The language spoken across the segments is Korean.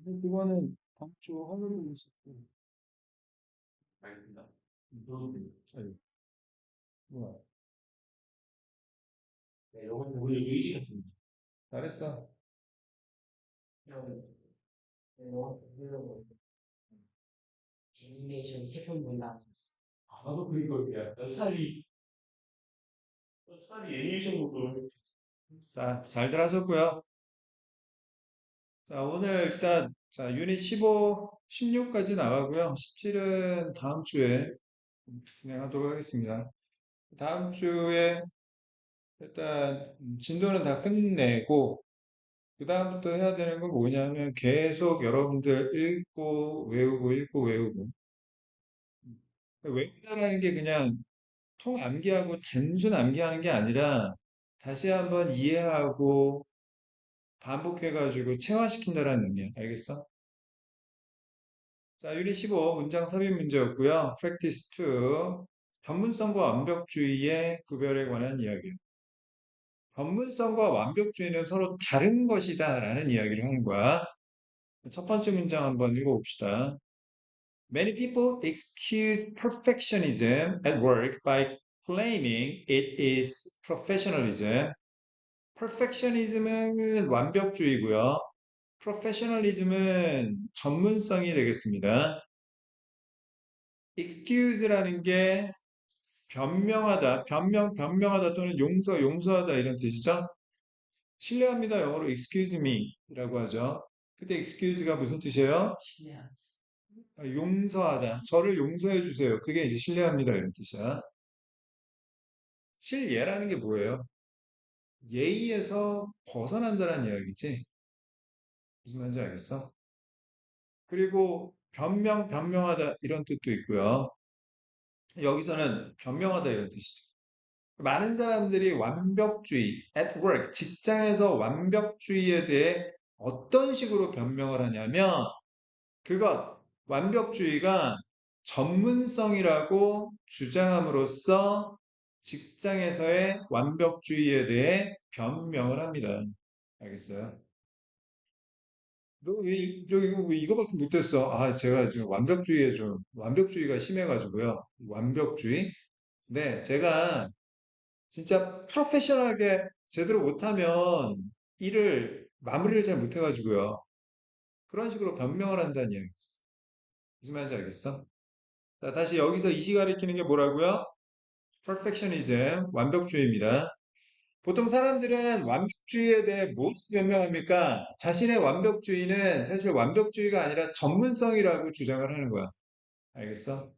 이거는 다음 주 화요일에 있었어요. 알겠습니다. 아유, 뭐야. 네, 이건 우리 의지였습니다. 잘했어. 그냥 이거 보려고 애니메이션 세편 본다. 아, 나도 그걸 야, 몇 살이 애니메이션 보고 자, 잘들 하셨고요. 자, 오늘 일단, 자, 유닛 15, 16까지 나가고요. 17은 다음 주에 진행하도록 하겠습니다. 다음 주에 일단 진도는 다 끝내고, 그 다음부터 해야 되는 건 뭐냐면 계속 여러분들 읽고 외우고. 외운다라는 게 그냥 통 암기하고 단순 암기하는 게 아니라 다시 한번 이해하고 반복해가지고 체화시킨다라는 의미야. 알겠어? 자, 유닛 15 문장 삽입 문제였고요. Practice 2 전문성과 완벽주의의 구별에 관한 이야기. 전문성과 완벽주의는 서로 다른 것이다 라는 이야기를 하는 거야. 첫 번째 문장 한번 읽어봅시다. Many people excuse perfectionism at work by claiming it is professionalism. perfectionism은 완벽주의고요. professionalism은 전문성이 되겠습니다. excuse라는 게 변명하다, 변명하다 또는 용서하다 이런 뜻이죠. 실례합니다. 영어로 excuse me라고 하죠. 그때 excuse가 무슨 뜻이에요? 용서하다. 저를 용서해 주세요. 그게 이제 실례합니다. 이런 뜻이야. 실예라는 게 뭐예요? 예의에서 벗어난다는 이야기지. 무슨 말인지 알겠어? 그리고 변명하다 이런 뜻도 있고요. 여기서는 변명하다 이런 뜻이죠. 많은 사람들이 완벽주의, at work, 직장에서 완벽주의에 대해 어떤 식으로 변명을 하냐면 그것, 완벽주의가 전문성이라고 주장함으로써 직장에서의 완벽주의에 대해 변명을 합니다. 알겠어요? 너 왜, 왜 이거밖에 못했어? 아, 제가 지금 완벽주의가 심해가지고요. 완벽주의? 네, 제가 진짜 프로페셔널하게 제대로 못하면 일을 마무리를 잘 못해가지고요. 그런 식으로 변명을 한다는 이야기죠. 무슨 말인지 알겠어? 자, 다시 여기서 이시 가리키는 게 뭐라고요? perfectionism, 완벽주의입니다. 보통 사람들은 완벽주의에 대해 무엇을 변명합니까? 자신의 완벽주의는 사실 완벽주의가 아니라 전문성이라고 주장을 하는 거야. 알겠어?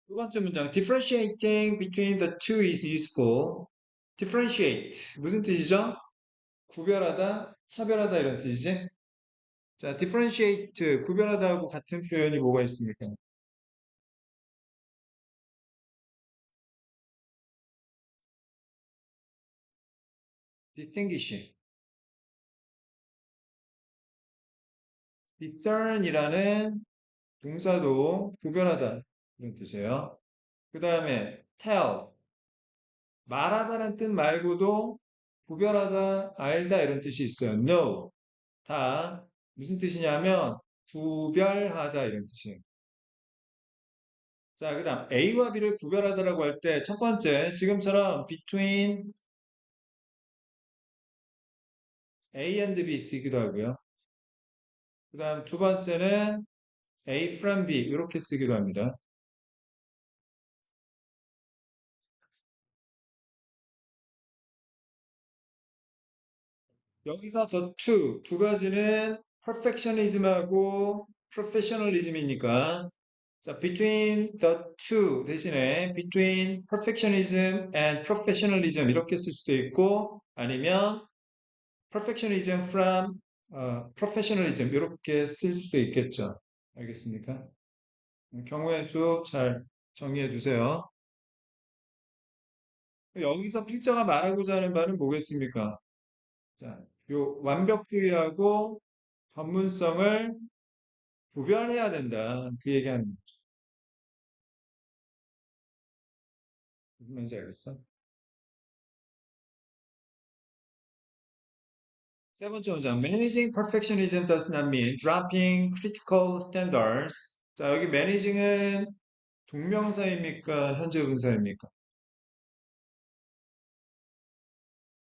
두 번째 문장. Differentiating between the two is useful. Differentiate. 무슨 뜻이죠? 구별하다, 차별하다 이런 뜻이지? 자, differentiate. 구별하다하고 같은 표현이 뭐가 있습니까? distinguish. discern이라는 동사도 구별하다 이런 뜻이에요. 그 다음에 tell. 말하다는 뜻 말고도 구별하다, 알다 이런 뜻이 있어요. know. 다 무슨 뜻이냐면 구별하다 이런 뜻이에요. 자, 그 다음 A와 B를 구별하다라고 할 때 첫 번째 지금처럼 between A and B 쓰기도 하고요. 그 다음 두 번째는 A from B 이렇게 쓰기도 합니다. 여기서 the two 두 가지는 perfectionism하고 professionalism이니까 자, between the two 대신에 between perfectionism and professionalism 이렇게 쓸 수도 있고 아니면 perfectionism from professionalism 이렇게 쓸 수도 있겠죠. 알겠습니까? 경우의 수 잘 정리해 두세요. 여기서 필자가 말하고자 하는 바는 뭐겠습니까? 자, 요 완벽주의하고 전문성을 구별해야 된다. 그 얘기하는 거죠. 무슨 말인지 알겠어? 세 번째 문장. Managing perfectionism does not mean dropping critical standards. 자, 여기 managing은 동명사입니까? 현재 분사입니까?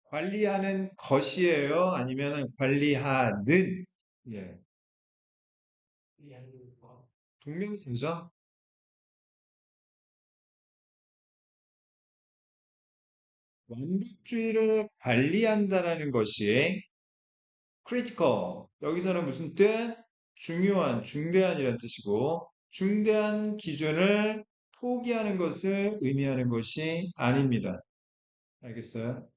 관리하는 것이에요? 아니면 관리하는? 예, 이해하는 거. 동명사죠? 완벽주의를 관리한다라는 것이 critical. 여기서는 무슨 뜻? 중요한, 중대한이라는 뜻이고, 중대한 기준을 포기하는 것을 의미하는 것이 아닙니다. 알겠어요?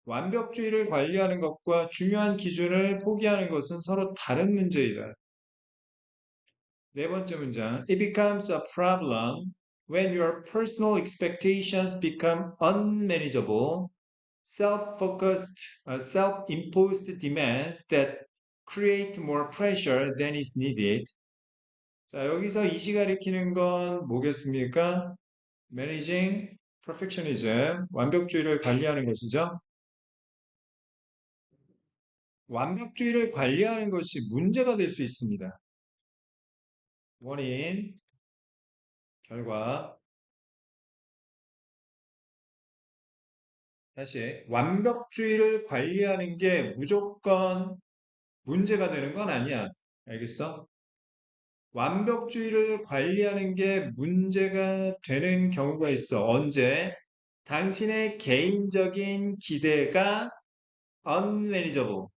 완벽주의를 관리하는 것과 중요한 기준을 포기하는 것은 서로 다른 문제이다. 네 번째 문장. It becomes a problem when your personal expectations become unmanageable, self-focused, self-imposed demands that create more pressure than is needed. 자, 여기서 이시 가리키는 건 뭐겠습니까? Managing perfectionism, 완벽주의를 관리하는 것이죠. 완벽주의를 관리하는 것이 문제가 될 수 있습니다. 원인, 결과. 다시, 완벽주의를 관리하는 게 무조건 문제가 되는 건 아니야. 알겠어? 완벽주의를 관리하는 게 문제가 되는 경우가 있어. 언제? 당신의 개인적인 기대가 unmanageable,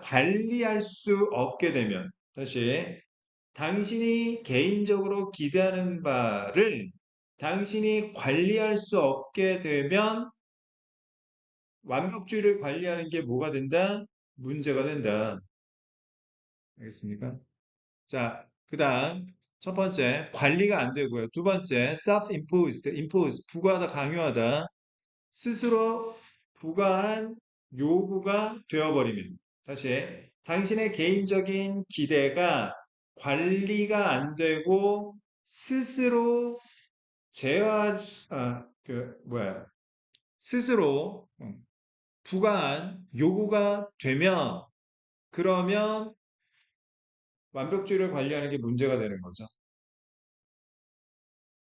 관리할 수 없게 되면. 다시, 당신이 개인적으로 기대하는 바를 당신이 관리할 수 없게 되면 완벽주의를 관리하는 게 뭐가 된다? 문제가 된다. 알겠습니까? 자, 그 다음 첫 번째 관리가 안 되고요. 두 번째 self-imposed, impose 부과하다, 강요하다. 스스로 부과한 요구가 되어버리면 다시 당신의 개인적인 기대가 관리가 안 되고 스스로 제어 스스로 부과한 요구가 되면 그러면 완벽주의를 관리하는 게 문제가 되는 거죠.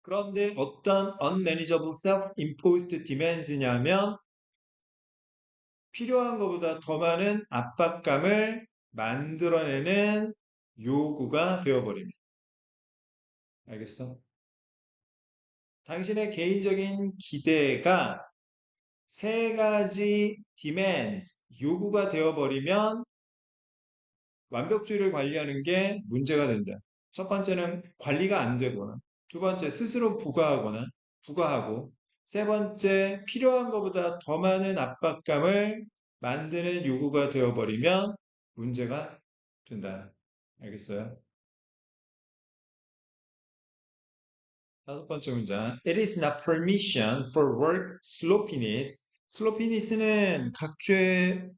그런데 어떤 unmanageable self-imposed demands냐면 필요한 것보다 더 많은 압박감을 만들어내는 요구가 되어버립니다. 알겠어? 당신의 개인적인 기대가 세 가지 demands, 요구가 되어버리면 완벽주의를 관리하는 게 문제가 된다. 첫 번째는 관리가 안 되거나, 두 번째 스스로 부과하고, 세 번째 필요한 것보다 더 많은 압박감을 만드는 요구가 되어버리면 문제가 된다. 알겠어요? 다섯 번째 문장. It is not permission for work sloppiness. 슬로피니스는 각주의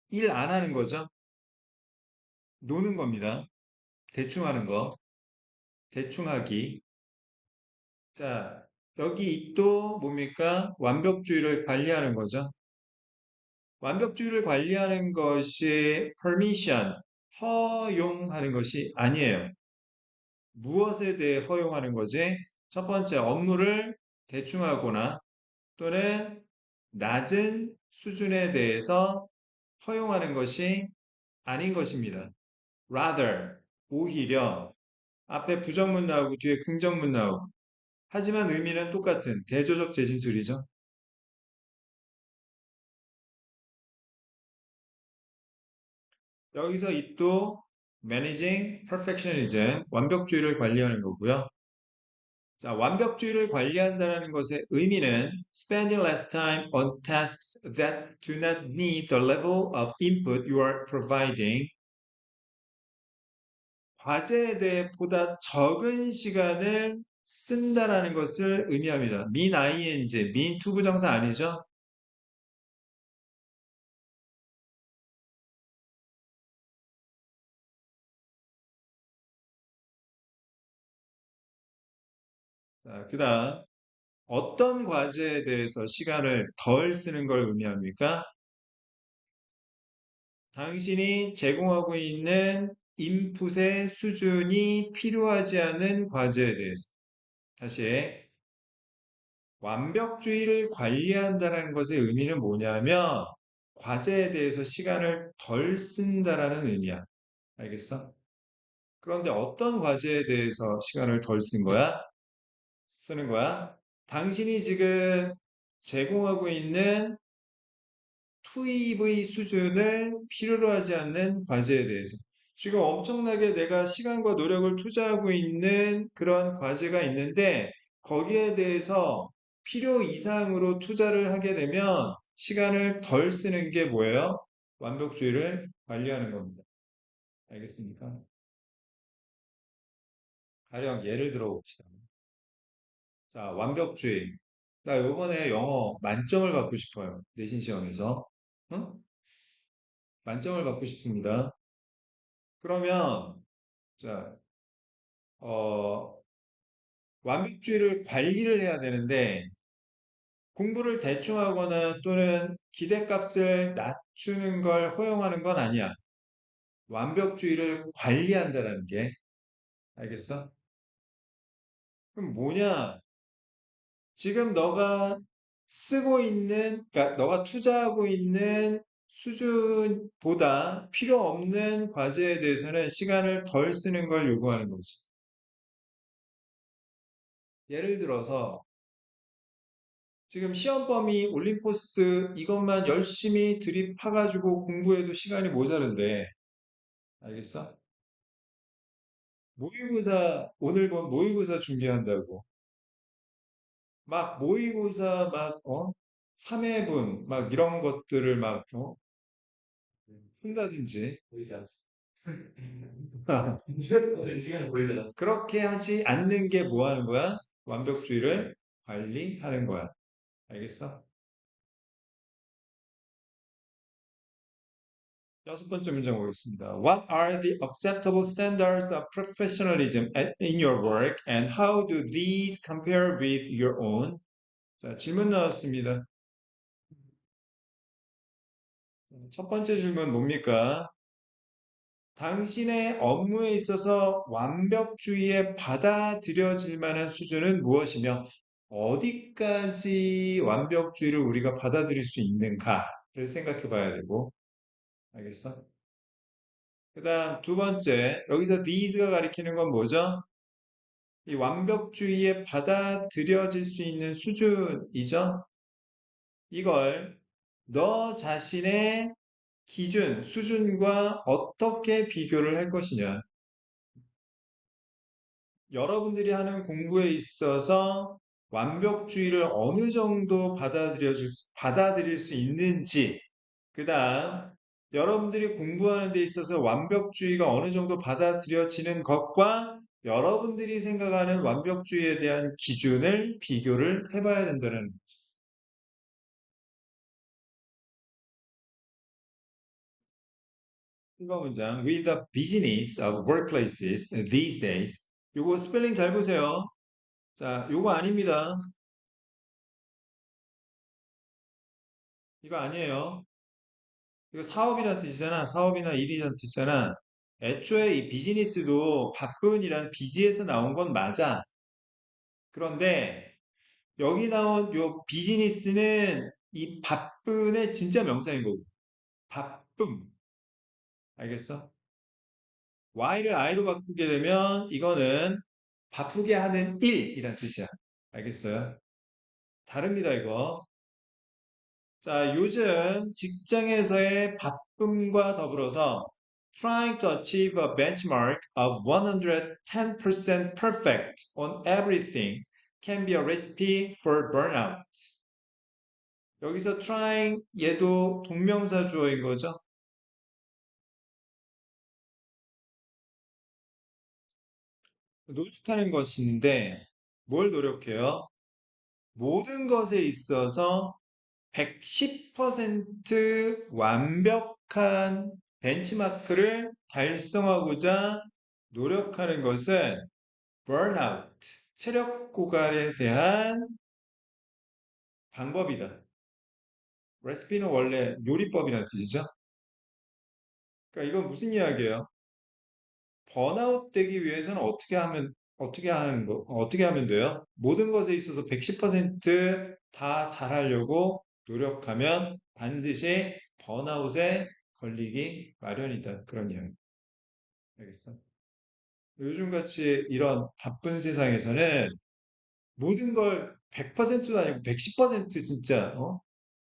일 안 하는 거죠. 노는 겁니다. 대충 하는 거. 대충 하기. 자, 여기 또 뭡니까? 완벽주의를 관리하는 거죠. 완벽주의를 관리하는 것이 permission, 허용하는 것이 아니에요. 무엇에 대해 허용하는 거지? 첫 번째, 업무를 대충 하거나 또는 낮은 수준에 대해서 허용하는 것이 아닌 것입니다. Rather, 오히려 앞에 부정문 나오고 뒤에 긍정문 나오고 하지만 의미는 똑같은 대조적 재진술이죠. 여기서 이 또 managing perfectionism, 완벽주의를 관리하는 거고요. 자, 완벽주의를 관리한다는 것의 의미는 spending less time on tasks that do not need the level of input you are providing. 과제에 대해 보다 적은 시간을 쓴다라는 것을 의미합니다. mean ing, mean 투부정사 아니죠? 자, 그 다음 어떤 과제에 대해서 시간을 덜 쓰는 걸 의미합니까? 당신이 제공하고 있는 인풋의 수준이 필요하지 않은 과제에 대해서. 다시, 완벽주의를 관리한다는 것의 의미는 뭐냐면, 과제에 대해서 시간을 덜 쓴다라는 의미야. 알겠어? 그런데 어떤 과제에 대해서 시간을 덜 쓴 거야? 쓰는 거야? 당신이 지금 제공하고 있는 투입의 수준을 필요로 하지 않는 과제에 대해서. 지금 엄청나게 내가 시간과 노력을 투자하고 있는 그런 과제가 있는데 거기에 대해서 필요 이상으로 투자를 하게 되면 시간을 덜 쓰는 게 뭐예요? 완벽주의를 관리하는 겁니다. 알겠습니까? 가령 예를 들어 봅시다. 자, 완벽주의. 나 요번에 영어 만점을 받고 싶어요. 내신 시험에서. 응? 만점을 받고 싶습니다. 그러면 자, 어, 완벽주의를 관리를 해야 되는데 공부를 대충 하거나 또는 기대값을 낮추는 걸 허용하는 건 아니야. 완벽주의를 관리한다는 게. 알겠어? 그럼 뭐냐? 지금 너가 쓰고 있는, 그러니까 너가 투자하고 있는 수준보다 필요 없는 과제에 대해서는 시간을 덜 쓰는 걸 요구하는 거지. 예를 들어서 지금 시험 범위 올림포스 이것만 열심히 들이파가지고 공부해도 시간이 모자른데, 알겠어? 모의고사, 오늘 본 모의고사 준비한다고. 막 모의고사 막, 3회분, 막 이런 것들을 한다든지. 보이지 않았어. 시간이 보이지 않았어. 그렇게 하지 않는 게 뭐 하는 거야? 완벽주의를 관리하는 거야. 알겠어? 여섯 번째 문제 보겠습니다. What are the acceptable standards of professionalism in your work and how do these compare with your own? 자, 질문 나왔습니다. 첫 번째 질문 뭡니까? 당신의 업무에 있어서 완벽주의에 받아들여질 만한 수준은 무엇이며 어디까지 완벽주의를 우리가 받아들일 수 있는가를 생각해 봐야 되고, 알겠어? 그 다음 두 번째, 여기서 these가 가리키는 건 뭐죠? 이 완벽주의에 받아들여질 수 있는 수준이죠? 이걸 너 자신의 기준, 수준과 어떻게 비교를 할 것이냐. 여러분들이 하는 공부에 있어서 완벽주의를 어느 정도 받아들일 수 있는지, 그 다음, 여러분들이 공부하는 데 있어서 완벽주의가 어느 정도 받아들여지는 것과 여러분들이 생각하는 완벽주의에 대한 기준을 비교를 해봐야 된다는 거죠. 1번 문장. With the business of workplaces these days. 요거 스펠링 잘 보세요. 자, 요거 아닙니다. 이거 아니에요. 이거 사업이란 뜻이잖아. 사업이나 일이란 뜻이잖아. 애초에 이 비즈니스도 바쁜이란 비지에서 나온 건 맞아. 그런데 여기 나온 요 비즈니스는 이 바쁜의 진짜 명사인 거고. 바쁨. 알겠어? Y를 I로 바꾸게 되면 이거는 바쁘게 하는 일이란 뜻이야. 알겠어요? 다릅니다, 이거. 자, 요즘 직장에서의 바쁨과 더불어서 trying to achieve a benchmark of 110% perfect on everything can be a recipe for burnout. 여기서 trying 얘도 동명사 주어인 거죠. 노력하는 것인데 뭘 노력해요? 모든 것에 있어서 110% 완벽한 벤치마크를 달성하고자 노력하는 것은 burnout, 체력 고갈에 대한 방법이다. 레시피는 원래 요리법이라는 뜻이죠. 그러니까 이건 무슨 이야기예요? 번아웃 되기 위해서는 어떻게 하면 돼요? 모든 것에 있어서 110%다 잘하려고 노력하면 반드시 번아웃에 걸리기 마련이다. 그런 이야기. 알겠어? 요즘같이 이런 바쁜 세상에서는 모든 걸 100%도 아니고 110% 진짜,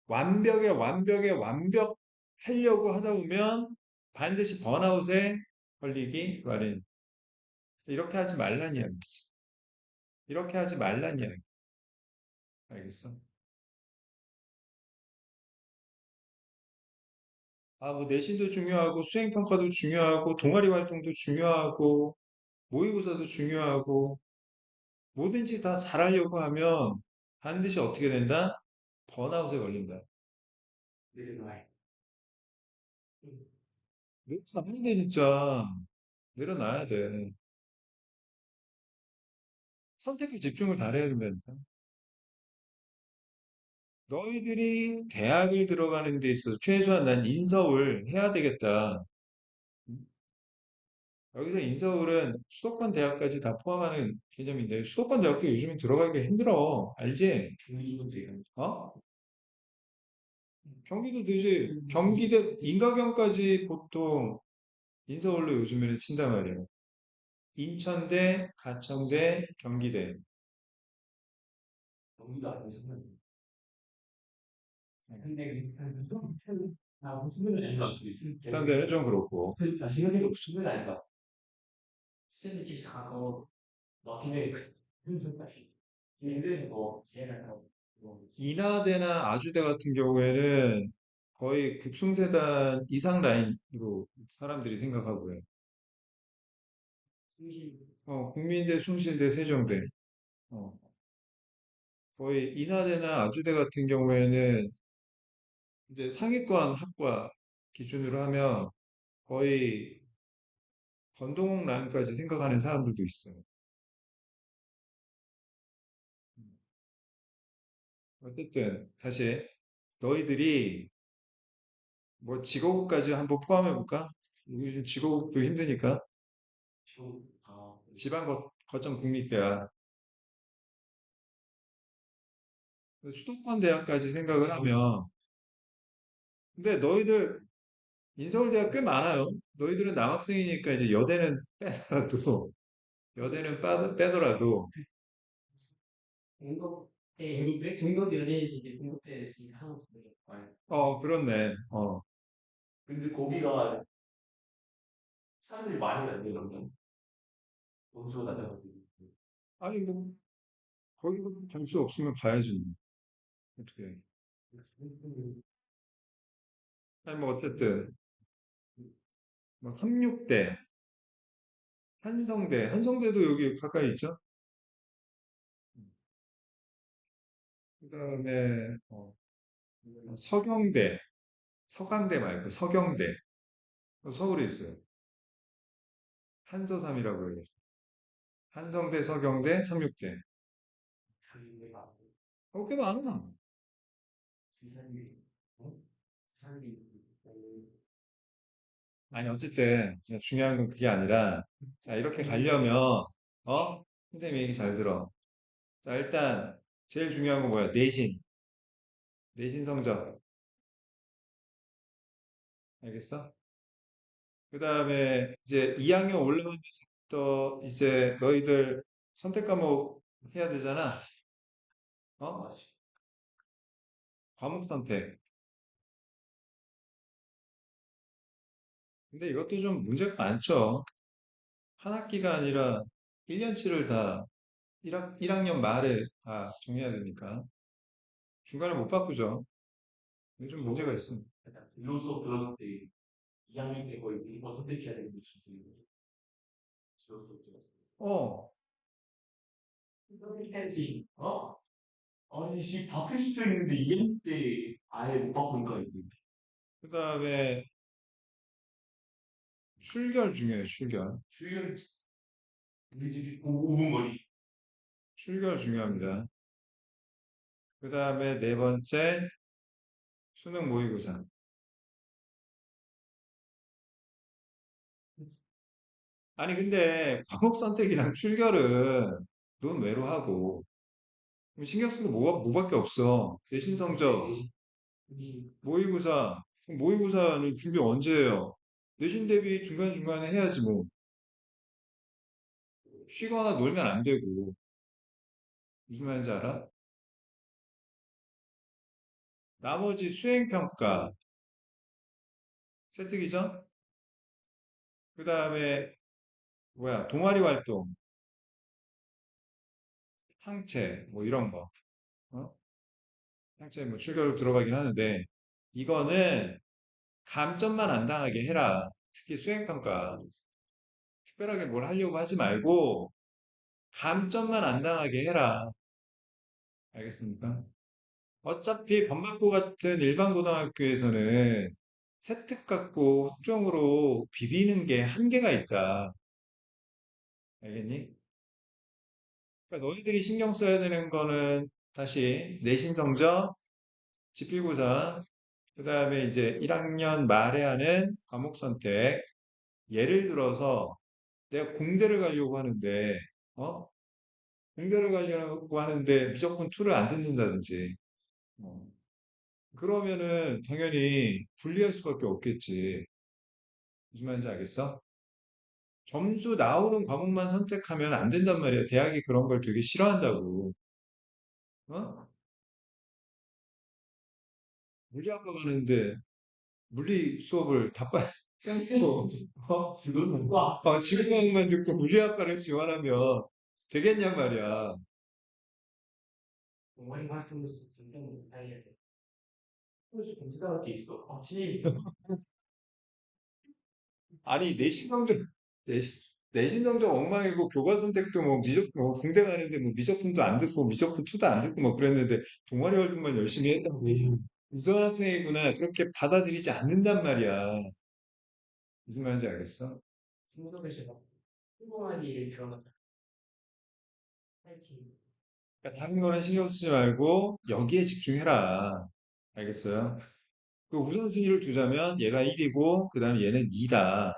완벽에 완벽하려고 하다 보면 반드시 번아웃에 걸리기 마련. 이렇게 하지 말란 이야기지. 이렇게 하지 말란 이야기. 알겠어? 아, 뭐 내신도 중요하고 수행평가도 중요하고 동아리 활동도 중요하고 모의고사도 중요하고 뭐든지 다 잘하려고 하면 반드시 어떻게 된다? 번아웃에 걸린다. 내려놔. 내려놔야 돼, 진짜. 내려놔야 돼. 선택에 집중을 잘해야 된다니까. 너희들이 대학을 들어가는 데 있어서 최소한 난 인서울 해야 되겠다. 여기서 인서울은 수도권 대학까지 다 포함하는 개념인데 수도권 대학도 요즘엔 들어가기 힘들어. 알지? 어? 경기도 되지. 경기도 인가경까지 보통 인서울로 요즘에는 친단 말이에요. 인천대, 가청대, 경기대. 경기도 아니면 근데 수면은 아닌가? 그런데는 좀 그렇고. 생각해도 수면은 아닌가? 수면이 집에서 가까워. 막히네. 다시. 근데 뭐 제일 하고 인하대나 아주대 같은 경우에는 거의 국승세단 이상 라인으로 사람들이 생각하고 요 국민대, 숭실대, 세종대. 어, 거의 인하대나 아주대 같은 경우에는 이제 상위권 학과 기준으로 하면 거의 건동 라인까지 생각하는 사람들도 있어요. 어쨌든 다시 너희들이 뭐 직업까지 한번 포함해 볼까? 요즘 직업도 힘드니까 지금 지방 거점 국립대야. 수도권 대학까지 생각을 하면 근데 너희들 인서울대학 꽤 많아요. 너희들은 남학생이니까 이제 여대는 빼더라도 여대는 빼더라도 중국 연예인이 이제 중국대에서 하고 있어요. 그렇네. 근데 거기가 사람들이 많이 간대 그러면 원수가 낮아가지고. 아니 뭐 거기 갈수 없으면 가야지. 뭐. 어떻게? 해. 아니 뭐 어쨌든 뭐 삼육대, 한성대도 여기 가까이 있죠. 그다음에 서경대, 서강대 말고 서경대 서울에 있어요. 한서삼이라고 해요. 한성대, 서경대, 삼육대. 꽤 많아. 아니, 어쨌든, 중요한 건 그게 아니라, 자, 이렇게 가려면, 선생님 얘기 잘 들어. 자, 일단, 제일 중요한 건 뭐야? 내신 성적. 알겠어? 그 다음에, 이제 2학년 올라가면서부터, 이제 너희들 선택 과목 해야 되잖아. 어? 과목 선택. 근데 이것도 좀 문제가 많죠. 한 학기가 아니라 1년치를 다 1학년 말에 다 정해야 되니까. 중간에 못 바꾸죠. 이게 좀 문제가 있어. 진로 수업 들었을 때 2학년 때 거의 무조건 선택해야 되는 게 진로 수업 들었어요. 어, 선택해야지. 아니, 바뀔 수도 있는데 2학년 때 아예 못 바꾸니까 이제. 그 다음에 출결 중요해요, 출결. 주연 우리 집이 5분 거리. 출결 중요합니다. 그 다음에 네 번째, 수능 모의고사. 아니, 근데 과목 선택이랑 출결은 논외로 하고, 신경 쓰는 거 뭐밖에 없어. 내신 성적, 모의고사. 모의고사는 준비 언제 해요? 내신 대비 중간중간에 해야지 뭐. 쉬거나 놀면 안 되고. 무슨 말인지 알아? 나머지 수행평가, 세특이죠? 그 다음에, 뭐야, 동아리 활동, 항체, 뭐 이런 거. 어? 항체 뭐 출결로 들어가긴 하는데, 이거는 감점만 안 당하게 해라. 특히 수행평가. 특별하게 뭘 하려고 하지 말고, 감점만 안 당하게 해라. 알겠습니까? 어차피 범박고 같은 일반 고등학교에서는 세특 갖고 학종으로 비비는 게 한계가 있다. 알겠니? 그러니까 너희들이 신경 써야 되는 거는 다시 내신 성적, 지필고사, 그 다음에 이제 1학년 말에 하는 과목 선택. 예를 들어서 내가 공대를 가려고 하는데, 어? 공대를 가려고 하는데 무조건 툴을 안 듣는다든지, 어. 그러면은 당연히 불리할 수밖에 없겠지. 무슨 말인지 알겠어? 점수 나오는 과목만 선택하면 안 된단 말이야. 대학이 그런 걸 되게 싫어한다고. 어? 물리학과 가는데 물리 수업을 다 빼고, 지구과학만 듣고 물리학과를 지원하면 되겠냔 말이야. 동아리 활동에서 굉장히 못하게 돼. 그래서 공부할 게 있어. 확실히 아니, 내신 성적 엉망이고 교과 선택도 뭐 공대 가는데 뭐 미적분도 안 듣고 미적분 2도 안 듣고 뭐 그랬는데 동아리 활동만 열심히 했다고. 이선 학생이구나. 그렇게 받아들이지 않는단 말이야. 무슨 말인지 알겠어? 중국에서 동아리를 들어가서 파이팅. 그러니까 다른 거는 신경 쓰지 말고 여기에 집중해라. 알겠어요? 그 우선순위를 두자면 얘가 1이고 그 다음에 얘는 2다.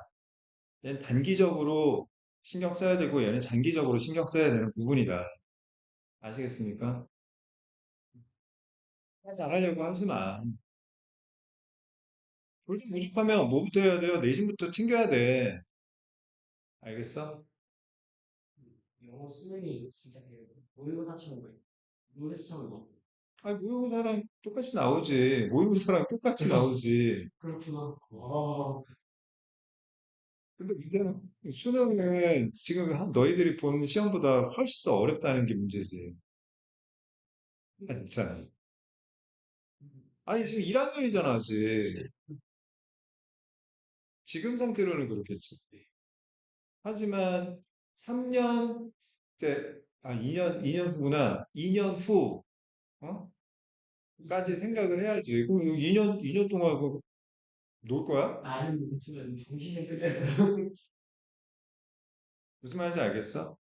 얘는 단기적으로 신경 써야 되고 얘는 장기적으로 신경 써야 되는 부분이다. 아시겠습니까? 잘하려고 하지 마. 돌도 부족하면 뭐부터 해야 돼요? 내신부터 챙겨야 돼. 알겠어? 영어 수능이 진짜 모의고사처럼 거예요. 모의고사처럼 거. 아니, 모의고사랑 똑같이 나오지. 모의고사랑 똑같이 나오지. 그렇구나. 와. 근데 문제는 수능은 지금 너희들이 본 시험보다 훨씬 더 어렵다는 게 문제지. 진짜. 아니, 지금 1학년이잖아, 아직. 지금 상태로는 그렇겠지. 하지만 3년 때, 2년 후구나. 2년 후, 어? 까지 생각을 해야지. 그럼 2년 동안 놀 거야? 나는 지금 정신이 그대로. 무슨 말인지 알겠어?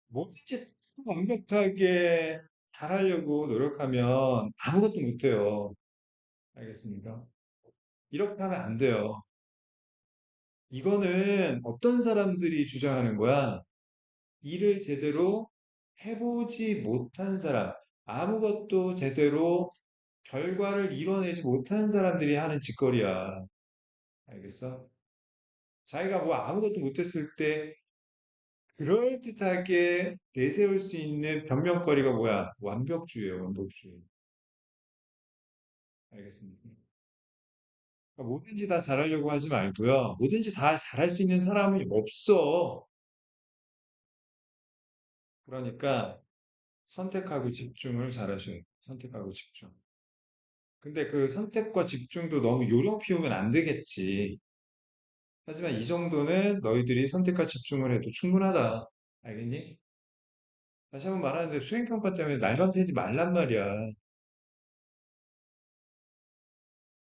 뭐든지 완벽하게 잘하려고 노력하면 아무것도 못해요. 알겠습니까? 이렇게 하면 안 돼요. 이거는 어떤 사람들이 주장하는 거야? 일을 제대로 해보지 못한 사람, 아무것도 제대로 결과를 이뤄내지 못한 사람들이 하는 짓거리야. 알겠어? 자기가 뭐 아무것도 못했을 때 그럴듯하게 내세울 수 있는 변명거리가 뭐야? 완벽주의예요, 완벽주의. 알겠습니까? 그러니까 뭐든지 다 잘하려고 하지 말고요. 뭐든지 다 잘할 수 있는 사람이 없어. 그러니까 선택하고 집중을 잘하셔야 돼요. 선택하고 집중. 근데 그 선택과 집중도 너무 요령 피우면 안 되겠지. 하지만 이 정도는 너희들이 선택과 집중을 해도 충분하다. 알겠니? 다시 한번 말하는데 수행평가 때문에 날밤 새지 말란 말이야.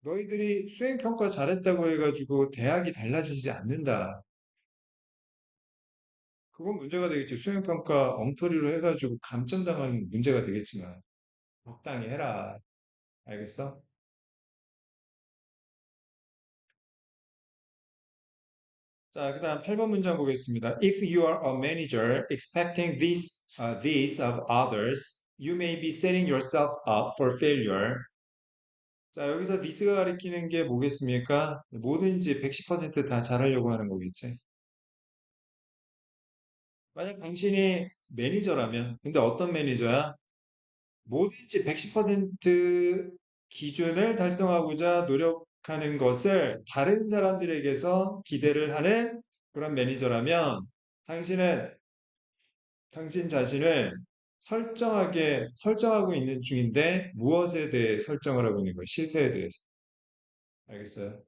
너희들이 수행평가 잘했다고 해가지고 대학이 달라지지 않는다. 그건 문제가 되겠지. 수행평가 엉터리로 해가지고 감점당하는 문제가 되겠지만 적당히 해라. 알겠어? 자, 그다음 8번 문장 보겠습니다. If you are a manager expecting this of others, you may be setting yourself up for failure. 자, 여기서 this가 가리키는 게 뭐겠습니까? 뭐든지 110%다 잘하려고 하는 거겠지. 만약 당신이 매니저라면, 근데 어떤 매니저야? 뭐든지 110% 기준을 달성하고자 노력하는 것을 다른 사람들에게서 기대를 하는 그런 매니저라면 당신은 당신 자신을 설정하고 있는 중인데 무엇에 대해 설정을 하고 있는 거예요? 실패에 대해서. 알겠어요?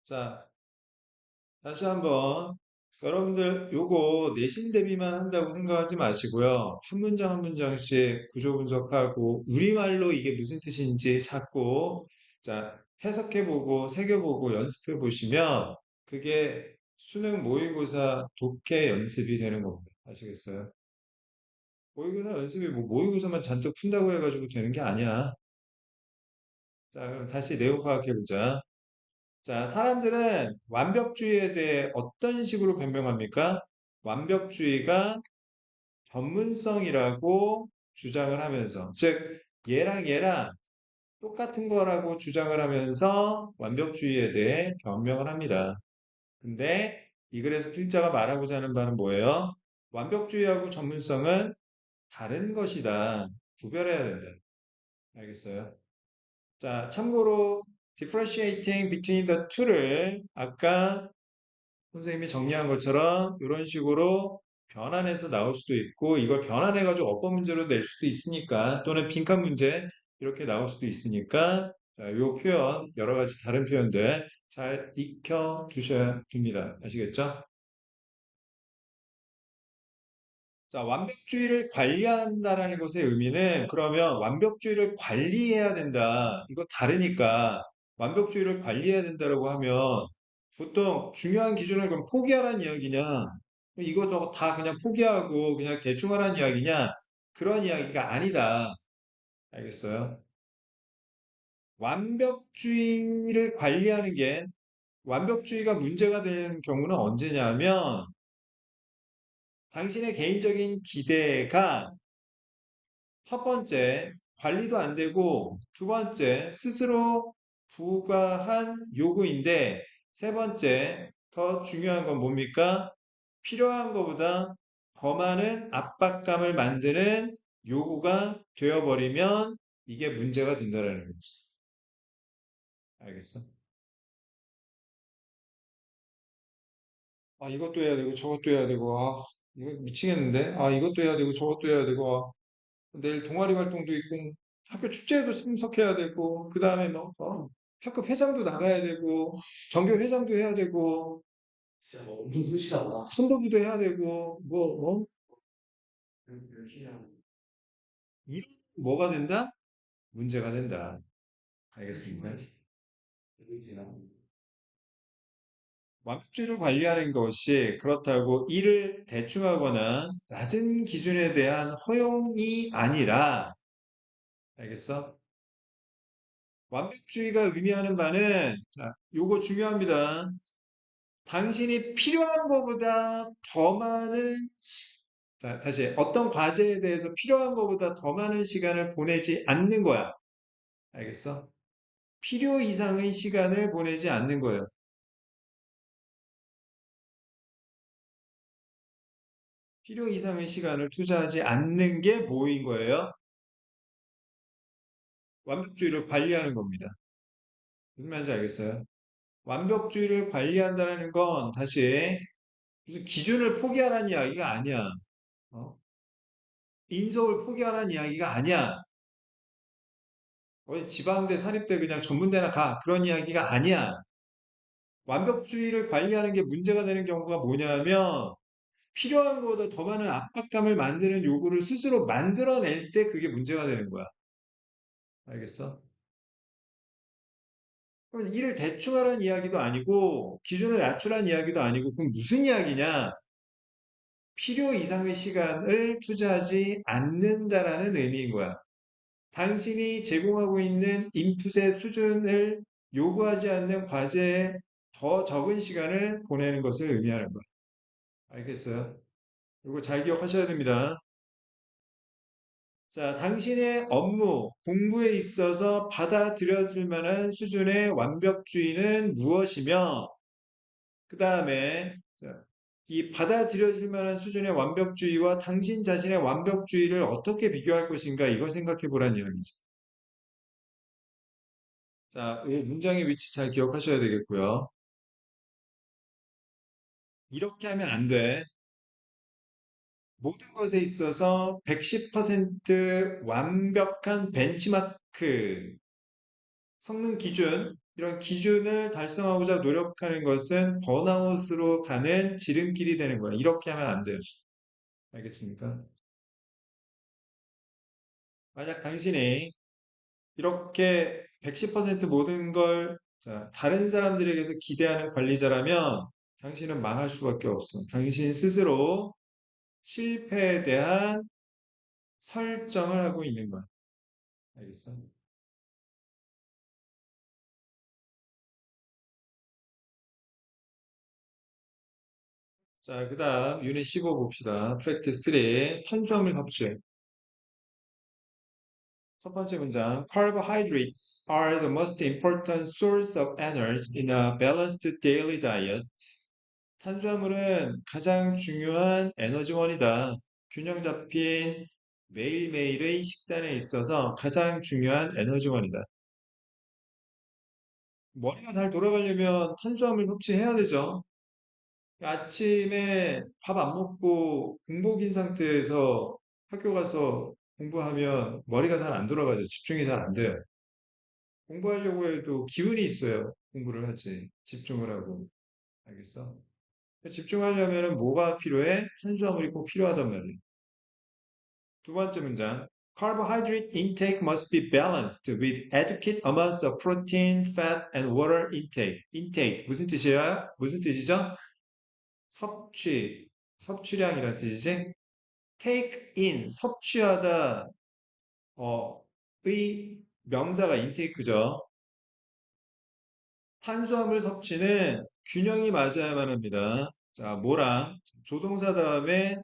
자, 다시 한번 여러분들 요거 내신 대비만 한다고 생각하지 마시고요. 한 문장 한 문장씩 구조 분석하고 우리말로 이게 무슨 뜻인지 자꾸 자 해석해보고 새겨보고 연습해 보시면 그게 수능 모의고사 독해 연습이 되는 겁니다. 아시겠어요? 모의고사 연습이 뭐 모의고사만 잔뜩 푼다고 해가지고 되는 게 아니야. 자, 그럼 다시 내용 파악해보자. 자, 사람들은 완벽주의에 대해 어떤 식으로 변명합니까? 완벽주의가 전문성이라고 주장을 하면서, 즉, 얘랑 똑같은 거라고 주장을 하면서 완벽주의에 대해 변명을 합니다. 근데 이 글에서 필자가 말하고자 하는 바는 뭐예요? 완벽주의하고 전문성은 다른 것이다. 구별해야 된다. 알겠어요? 자, 참고로 differentiating between the two를 아까 선생님이 정리한 것처럼 이런 식으로 변환해서 나올 수도 있고 이걸 변환해가지고 어법 문제로 낼 수도 있으니까 또는 빈칸 문제 이렇게 나올 수도 있으니까 자, 이 표현 여러 가지 다른 표현들 잘 익혀 두셔야 됩니다. 아시겠죠? 자, 완벽주의를 관리한다라는 것의 의미는 그러면 완벽주의를 관리해야 된다. 이거 다르니까 완벽주의를 관리해야 된다라고 하면 보통 중요한 기준을 그럼 포기하라는 이야기냐? 이것저것 다 그냥 포기하고 그냥 대충 하라는 이야기냐? 그런 이야기가 아니다. 알겠어요? 완벽주의를 관리하는 게 완벽주의가 문제가 되는 경우는 언제냐면 당신의 개인적인 기대가 첫 번째, 관리도 안 되고, 두 번째, 스스로 부과한 요구인데, 세 번째, 더 중요한 건 뭡니까? 필요한 것보다 더 많은 압박감을 만드는 요구가 되어버리면 이게 문제가 된다는 거지. 알겠어? 아, 이것도 해야 되고, 저것도 해야 되고, 아, 이거 미치겠는데? 아, 이것도 해야 되고, 저것도 해야 되고, 아, 내일 동아리 활동도 있고 학교 축제에도 참석해야 되고 그 다음에 뭐 학교 회장도 나가야 되고 정교 회장도 해야 되고 진짜 뭐 엄청 수시하다. 선도부도 해야 되고 열심히 하는 이런 뭐가 된다? 문제가 된다. 알겠습니까? 얘기지나. 완벽주의를 관리하는 것이 그렇다고 일을 대충 하거나 낮은 기준에 대한 허용이 아니라 알겠어? 완벽주의가 의미하는 바는 자, 요거 중요합니다. 당신이 필요한 것보다 더 많은 자, 다시 어떤 과제에 대해서 필요한 것보다 더 많은 시간을 보내지 않는 거야. 알겠어? 필요 이상의 시간을 보내지 않는 거예요. 필요 이상의 시간을 투자하지 않는 게 뭐인 거예요? 완벽주의를 관리하는 겁니다. 무슨 말인지 알겠어요? 완벽주의를 관리한다는 건 다시 무슨 기준을 포기하라는 이야기가 아니야. 어? 인서울 포기하라는 이야기가 아니야. 어디 지방대 사립대 그냥 전문대나 가. 그런 이야기가 아니야. 완벽주의를 관리하는 게 문제가 되는 경우가 뭐냐면 필요한 것보다 더 많은 압박감을 만드는 요구를 스스로 만들어낼 때 그게 문제가 되는 거야. 알겠어? 그럼 일을 대충 하라는 이야기도 아니고 기준을 낮추라는 이야기도 아니고 그럼 무슨 이야기냐? 필요 이상의 시간을 투자하지 않는다라는 의미인 거야. 당신이 제공하고 있는 인풋의 수준을 요구하지 않는 과제에 더 적은 시간을 보내는 것을 의미하는 거야. 알겠어요? 이거 잘 기억하셔야 됩니다. 자, 당신의 업무, 공부에 있어서 받아들여질 만한 수준의 완벽주의는 무엇이며, 그 다음에, 이 받아들여질 만한 수준의 완벽주의와 당신 자신의 완벽주의를 어떻게 비교할 것인가, 이걸 생각해 보라는 이야기죠. 자, 이 문장의 위치 잘 기억하셔야 되겠고요. 이렇게 하면 안 돼. 모든 것에 있어서 110% 완벽한 벤치마크, 성능 기준, 이런 기준을 달성하고자 노력하는 것은 번아웃으로 가는 지름길이 되는 거야. 이렇게 하면 안 돼요. 알겠습니까? 만약 당신이 이렇게 110% 모든 걸 다른 사람들에게서 기대하는 관리자라면 당신은 망할 수밖에 없어. 당신 스스로 실패에 대한 설정을 하고 있는 거야. 알겠어? 자, 그 다음 유닛 15 봅시다. 프랙티스 3, 탄수화물 섭취. 첫 번째 문장. Carbohydrates are the most important source of energy in a balanced daily diet. 탄수화물은 가장 중요한 에너지원이다. 균형 잡힌 매일매일의 식단에 있어서 가장 중요한 에너지원이다. 머리가 잘 돌아가려면 탄수화물 섭취해야 되죠. 아침에 밥 안 먹고 공복인 상태에서 학교 가서 공부하면 머리가 잘 안 돌아가죠. 집중이 잘 안 돼요. 공부하려고 해도 기운이 있어야 공부를 하지. 집중을 하고. 알겠어? 집중하려면 뭐가 필요해? 탄수화물이 꼭 필요하단 말이야. 두 번째 문장. Carbohydrate intake must be balanced with adequate amounts of protein, fat, and water intake. intake 무슨 뜻이야? 무슨 뜻이죠? 섭취, 섭취량이란 뜻이지? take in, 섭취하다, 의 명사가 intake죠. 탄수화물 섭취는 균형이 맞아야만 합니다. 자, 뭐랑 조동사 다음에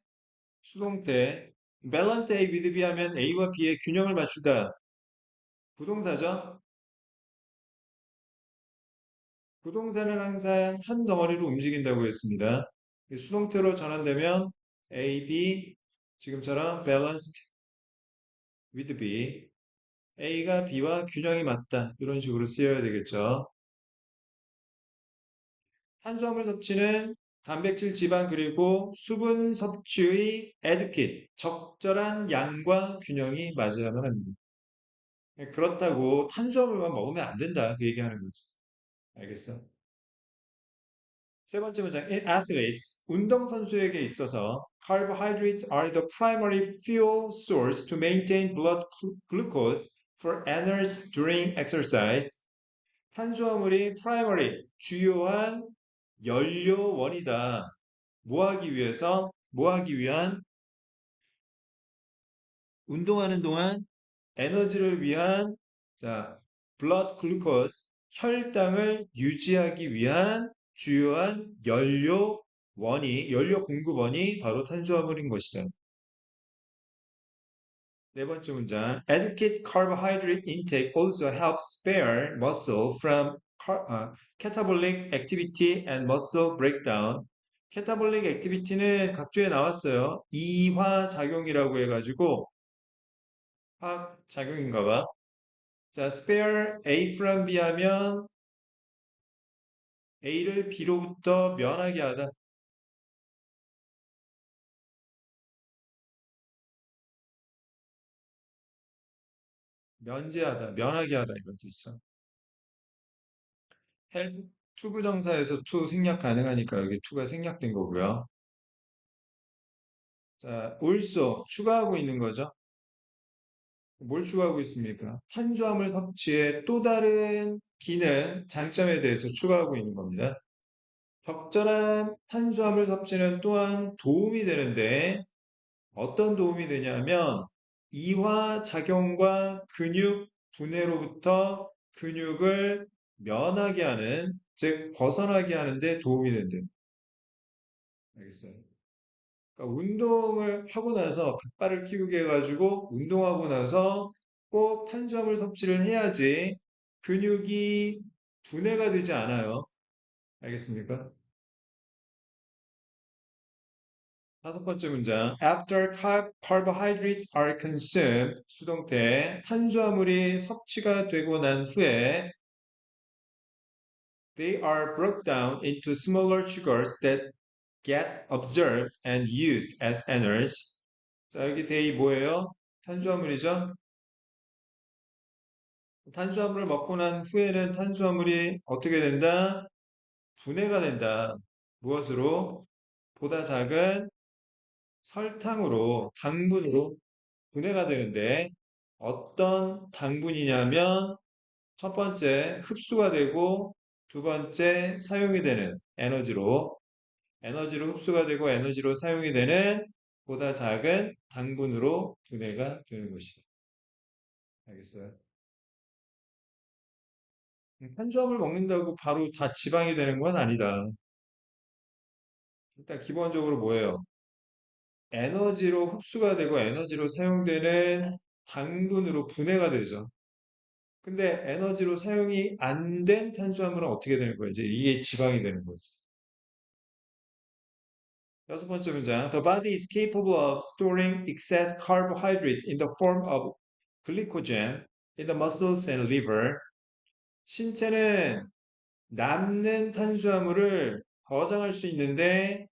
수동태 balance A with B 하면 A와 B의 균형을 맞추다. 부동사죠? 부동사는 항상 한 덩어리로 움직인다고 했습니다. 수동태로 전환되면 A, B 지금처럼 balanced with B A가 B와 균형이 맞다. 이런 식으로 쓰여야 되겠죠. 탄수화물 섭취는 단백질, 지방, 그리고 수분 섭취의 adequate, 적절한 양과 균형이 맞아야만 합니다. 그렇다고 탄수화물만 먹으면 안 된다. 그 얘기하는 거지. 알겠어? 세 번째 문장. In athletes, 운동선수에게 있어서 carbohydrates are the primary fuel source to maintain blood glucose for energy during exercise. 탄수화물이 primary, 주요한 연료원이다. 뭐 하기 위해서? 뭐 하기 위한? 운동하는 동안 에너지를 위한 자, blood glucose, 혈당을 유지하기 위한 주요한 연료 공급원이 바로 탄수화물인 것이다. 네 번째 문장. Adequate carbohydrate intake also helps spare muscle from catabolic activity and muscle breakdown. catabolic activity는 각주에 나왔어요. 이화 작용이라고 해가지고 화학 작용인가 봐. 자, spare A from B 하면 A를 B로부터 면하게 하다. 면제하다, 면하게 하다 이런 뜻이죠. help 투부정사에서 to 생략 가능하니까 여기 to가 생략된 거고요. 자, also 추가하고 있는 거죠. 뭘 추가하고 있습니까? 탄수화물 섭취의 또 다른 기능, 장점에 대해서 추가하고 있는 겁니다. 적절한 탄수화물 섭취는 또한 도움이 되는데 어떤 도움이 되냐면 이화 작용과 근육 분해로부터 근육을 면하게 하는, 즉 벗어나게 하는데 도움이 된대요. 알겠어요? 그러니까 운동을 하고 나서 갓발을 키우게 해가지고 운동하고 나서 꼭 탄수화물 섭취를 해야지 근육이 분해가 되지 않아요. 알겠습니까? 다섯 번째 문장. After carbohydrates are consumed, 수동태, 탄수화물이 섭취가 되고 난 후에 they are broke down into smaller sugars that get absorbed and used as energy. 자, 여기 they 뭐예요? 탄수화물이죠? 탄수화물을 먹고 난 후에는 탄수화물이 어떻게 된다? 분해가 된다. 무엇으로? 보다 작은 설탕으로, 당분으로 분해가 되는데 어떤 당분이냐면 첫 번째 흡수가 되고 두 번째 사용이 되는 에너지로 흡수가 되고 에너지로 사용이 되는 보다 작은 당분으로 분해가 되는 것이다. 알겠어요? 탄수화물 먹는다고 바로 다 지방이 되는 건 아니다. 일단 기본적으로 뭐예요? 에너지로 흡수가 되고 에너지로 사용되는 당분으로 분해가 되죠. 근데 에너지로 사용이 안 된 탄수화물은 어떻게 되는 거예요? 이제 이게 지방이 되는 거죠. 여섯 번째 문장. The body is capable of storing excess carbohydrates in the form of glycogen in the muscles and liver. 신체는 남는 탄수화물을 저장할 수 있는데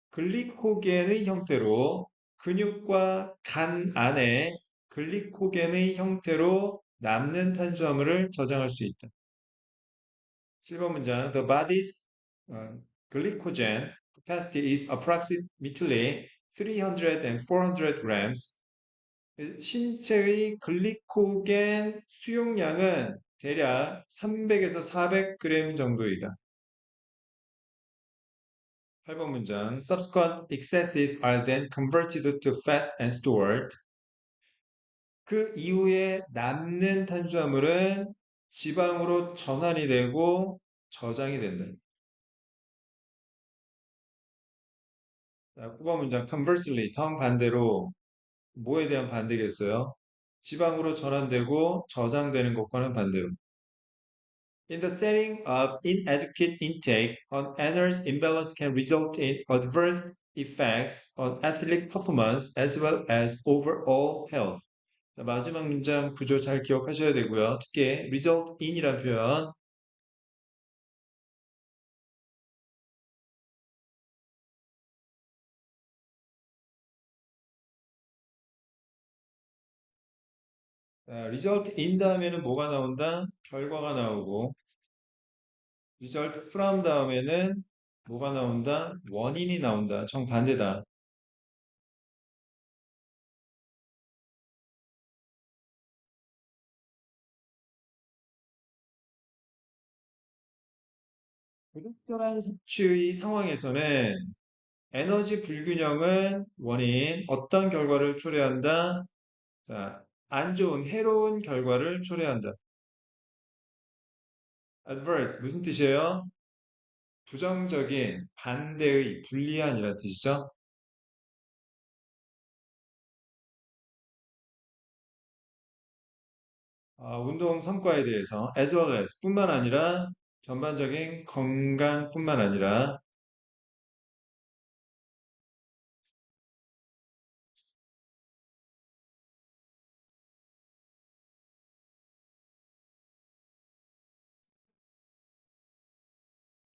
글리코겐의 형태로 근육과 간 안에 글리코겐의 형태로 남는 탄수화물을 저장할 수 있다. 7번 문장. The body's glycogen capacity is approximately 300 and 400 grams. 신체의 글리코겐 수용량은 대략 300에서 400g 정도이다. 8번 문장. Subsequent excesses are then converted to fat and stored. 그 이후에 남는 탄수화물은 지방으로 전환이 되고 저장이 된다. 자, 9번 문장. Conversely, 정반대로 뭐에 대한 반대겠어요? 지방으로 전환되고 저장되는 것과는 반대로. In the setting of inadequate intake, an energy imbalance can result in adverse effects on athletic performance as well as overall health. 자, 마지막 문장 구조 잘 기억하셔야 되고요. 특히 result in이라는 표현, result in 다음에는 뭐가 나온다? 결과가 나오고 result from 다음에는 뭐가 나온다? 원인이 나온다. 정반대다. 부적절한 섭취의 상황에서는 에너지 불균형은 원인, 어떤 결과를 초래한다? 자, 안 좋은, 해로운 결과를 초래한다. adverse, 무슨 뜻이에요? 부정적인, 반대의, 불리한이라는 뜻이죠. 운동 성과에 대해서 as well as 뿐만 아니라 전반적인 건강뿐만 아니라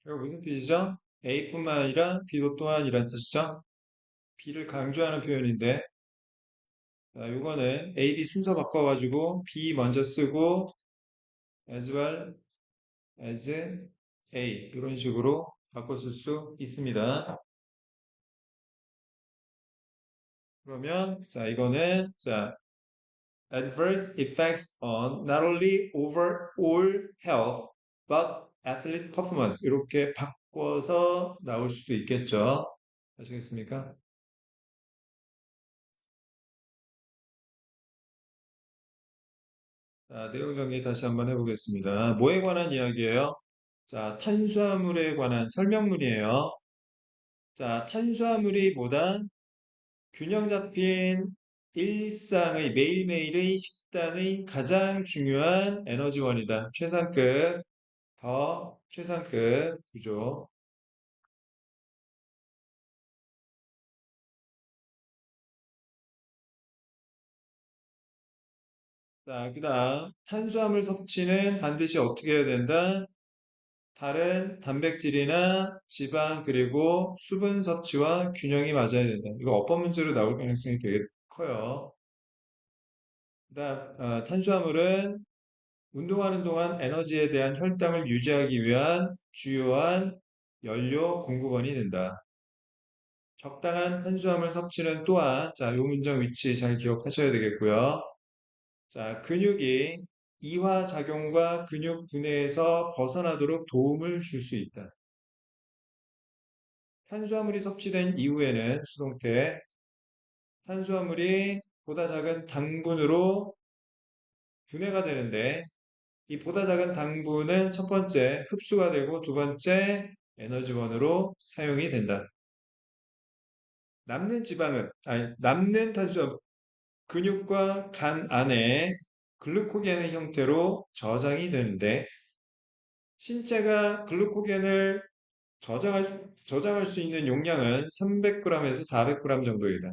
이거 무슨 뜻이죠? A뿐만 아니라 B도 또한이라는 뜻이죠. B를 강조하는 표현인데 자, 이거는 A, B 순서 바꿔가지고 B 먼저 쓰고 as well as A 이런 식으로 바꿔 쓸 수 있습니다. 그러면 자 이거는 자 adverse effects on not only overall health but athlete performance 이렇게 바꿔서 나올 수도 있겠죠. 아시겠습니까? 자, 내용 정리 다시 한번 해보겠습니다. 뭐에 관한 이야기예요? 자, 탄수화물에 관한 설명문이에요. 자, 탄수화물이 뭐다? 균형 잡힌 일상의 매일매일의 식단의 가장 중요한 에너지원이다. 최상급, 더 최상급 구조. 자, 그다음 탄수화물 섭취는 반드시 어떻게 해야 된다? 다른 단백질이나 지방 그리고 수분 섭취와 균형이 맞아야 된다. 이거 어법 문제로 나올 가능성이 되게 커요. 그다음 탄수화물은 운동하는 동안 에너지에 대한 혈당을 유지하기 위한 주요한 연료 공급원이 된다. 적당한 탄수화물 섭취는 또한 자, 요 문장 위치 잘 기억하셔야 되겠고요. 자, 근육이 이화작용과 근육 분해에서 벗어나도록 도움을 줄 수 있다. 탄수화물이 섭취된 이후에는 수동태 탄수화물이 보다 작은 당분으로 분해가 되는데 이 보다 작은 당분은 첫 번째 흡수가 되고 두 번째 에너지원으로 사용이 된다. 남는 지방은 아니 남는 탄수화물 근육과 간 안에 글루코겐의 형태로 저장이 되는데 신체가 글루코겐을 저장할 수 있는 용량은 300g에서 400g 정도이다.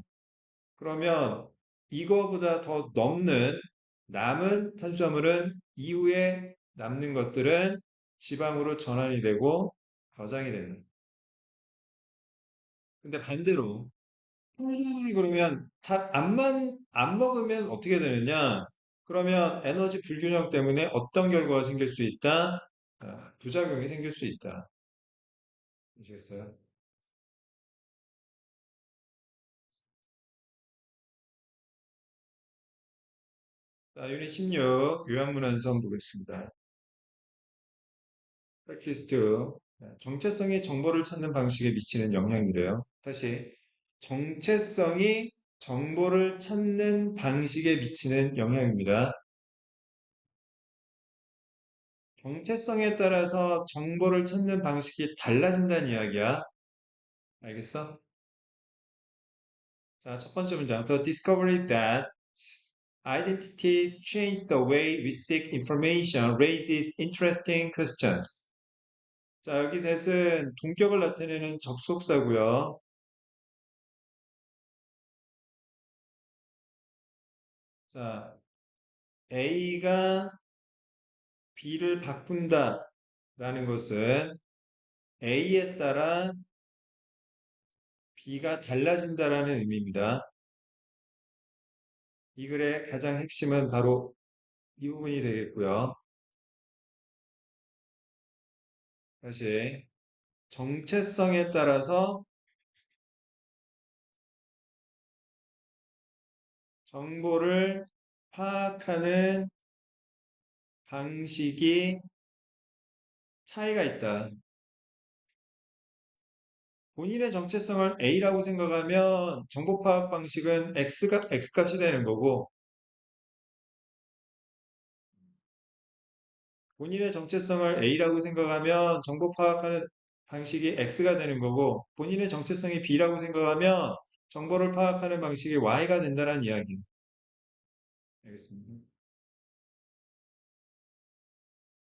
그러면 이거보다 더 넘는 남은 탄수화물은 이후에 남는 것들은 지방으로 전환이 되고 저장이 되는. 근데 반대로 탄수화물이 그러면 잘 안 먹으면 어떻게 되느냐? 그러면 에너지 불균형 때문에 어떤 결과가 생길 수 있다? 부작용이 생길 수 있다. 아시겠어요? 자, 유닛 16 요약문 한번 보겠습니다. practice 2. 정체성이 정보를 찾는 방식에 미치는 영향이래요. 다시 정체성이 정보를 찾는 방식에 미치는 영향입니다. 정체성에 따라서 정보를 찾는 방식이 달라진다는 이야기야. 알겠어? 자, 첫 번째 문장. The discovery that identities change the way we seek information raises interesting questions. 자, 여기 that은 동격을 나타내는 접속사고요. 자, A가 B를 바꾼다라는 것은 A에 따라 B가 달라진다라는 의미입니다. 이 글의 가장 핵심은 바로 이 부분이 되겠고요. 다시 정체성에 따라서 정보를 파악하는 방식이 차이가 있다. 본인의 정체성을 A라고 생각하면 정보 파악 방식은 X값이 되는 거고 본인의 정체성을 A라고 생각하면 정보 파악하는 방식이 X가 되는 거고 본인의 정체성이 B라고 생각하면 정보를 파악하는 방식이 Y가 된다는 이야기. 알겠습니다.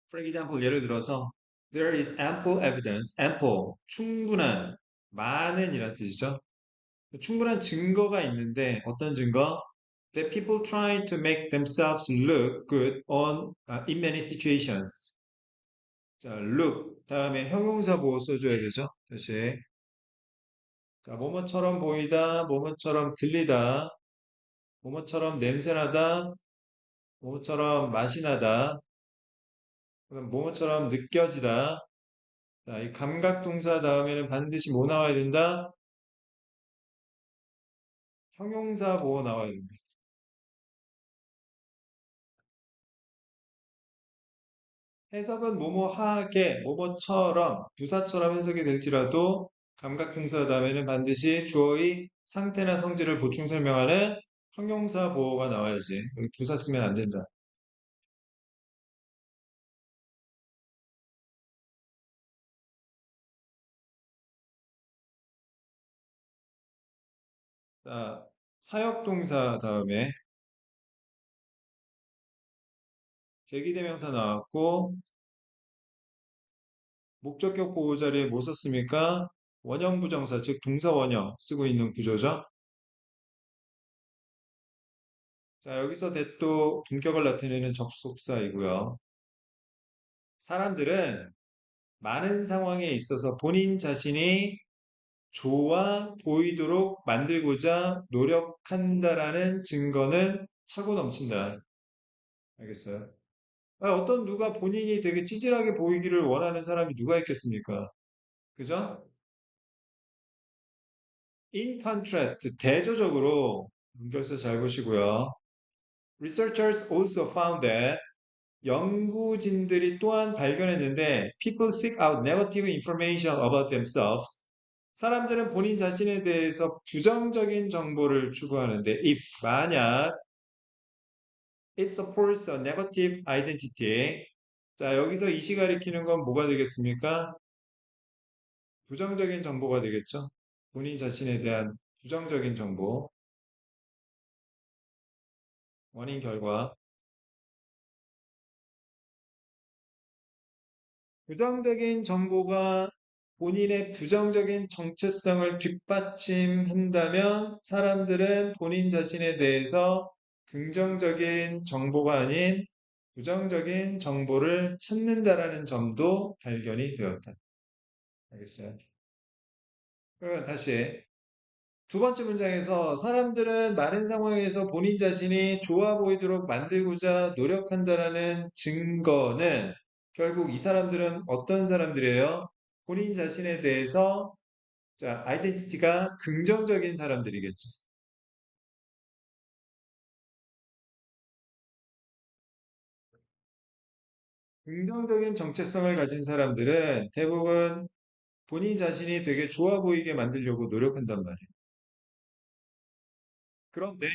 For example, 예를 들어서 There is ample evidence, ample, 충분한, 많은 이란 뜻이죠. 충분한 증거가 있는데 어떤 증거? That people try to make themselves look good in many situations. 자, look 다음에 형용사 보호 써줘야 되죠. 다시 자, 뭐뭐처럼 보이다, 뭐뭐처럼 들리다, 뭐뭐처럼 냄새나다, 뭐뭐처럼 맛이 나다, 그럼 뭐뭐처럼 느껴지다. 자, 이 감각동사 다음에는 반드시 뭐 나와야 된다? 형용사 보호 나와야 된다. 해석은 뭐뭐하게, 뭐뭐처럼, 부사처럼 해석이 될지라도 감각동사 다음에는 반드시 주어의 상태나 성질을 보충 설명하는 형용사 보호가 나와야지. 여기 부사 쓰면 안 된다. 자, 사역동사 다음에 계기대명사 나왔고 목적격 보호 자리에 뭐 썼습니까? 원형부정사, 즉 동사 원형 쓰고 있는 구조죠. 자, 여기서 대또 동격을 나타내는 접속사이고요. 사람들은 많은 상황에 있어서 본인 자신이 좋아 보이도록 만들고자 노력한다라는 증거는 차고 넘친다. 알겠어요? 어떤 누가 본인이 되게 찌질하게 보이기를 원하는 사람이 누가 있겠습니까? 그죠? In contrast, 대조적으로 연결서 잘 보시고요. Researchers also found that 연구진들이 또한 발견했는데 people seek out negative information about themselves. 사람들은 본인 자신에 대해서 부정적인 정보를 추구하는데 if 만약 it supports a negative identity. 자, 여기서 이시 가리키는 건 뭐가 되겠습니까? 부정적인 정보가 되겠죠. 본인 자신에 대한 부정적인 정보, 원인 결과. 부정적인 정보가 본인의 부정적인 정체성을 뒷받침한다면 사람들은 본인 자신에 대해서 긍정적인 정보가 아닌 부정적인 정보를 찾는다라는 점도 발견이 되었다. 알겠어요? 그러면 다시 두 번째 문장에서 사람들은 많은 상황에서 본인 자신이 좋아 보이도록 만들고자 노력한다라는 증거는 결국 이 사람들은 어떤 사람들이에요? 본인 자신에 대해서 자, 아이덴티티가 긍정적인 사람들이겠죠. 긍정적인 정체성을 가진 사람들은 대부분 본인 자신이 되게 좋아 보이게 만들려고 노력한단 말이에요. 그런데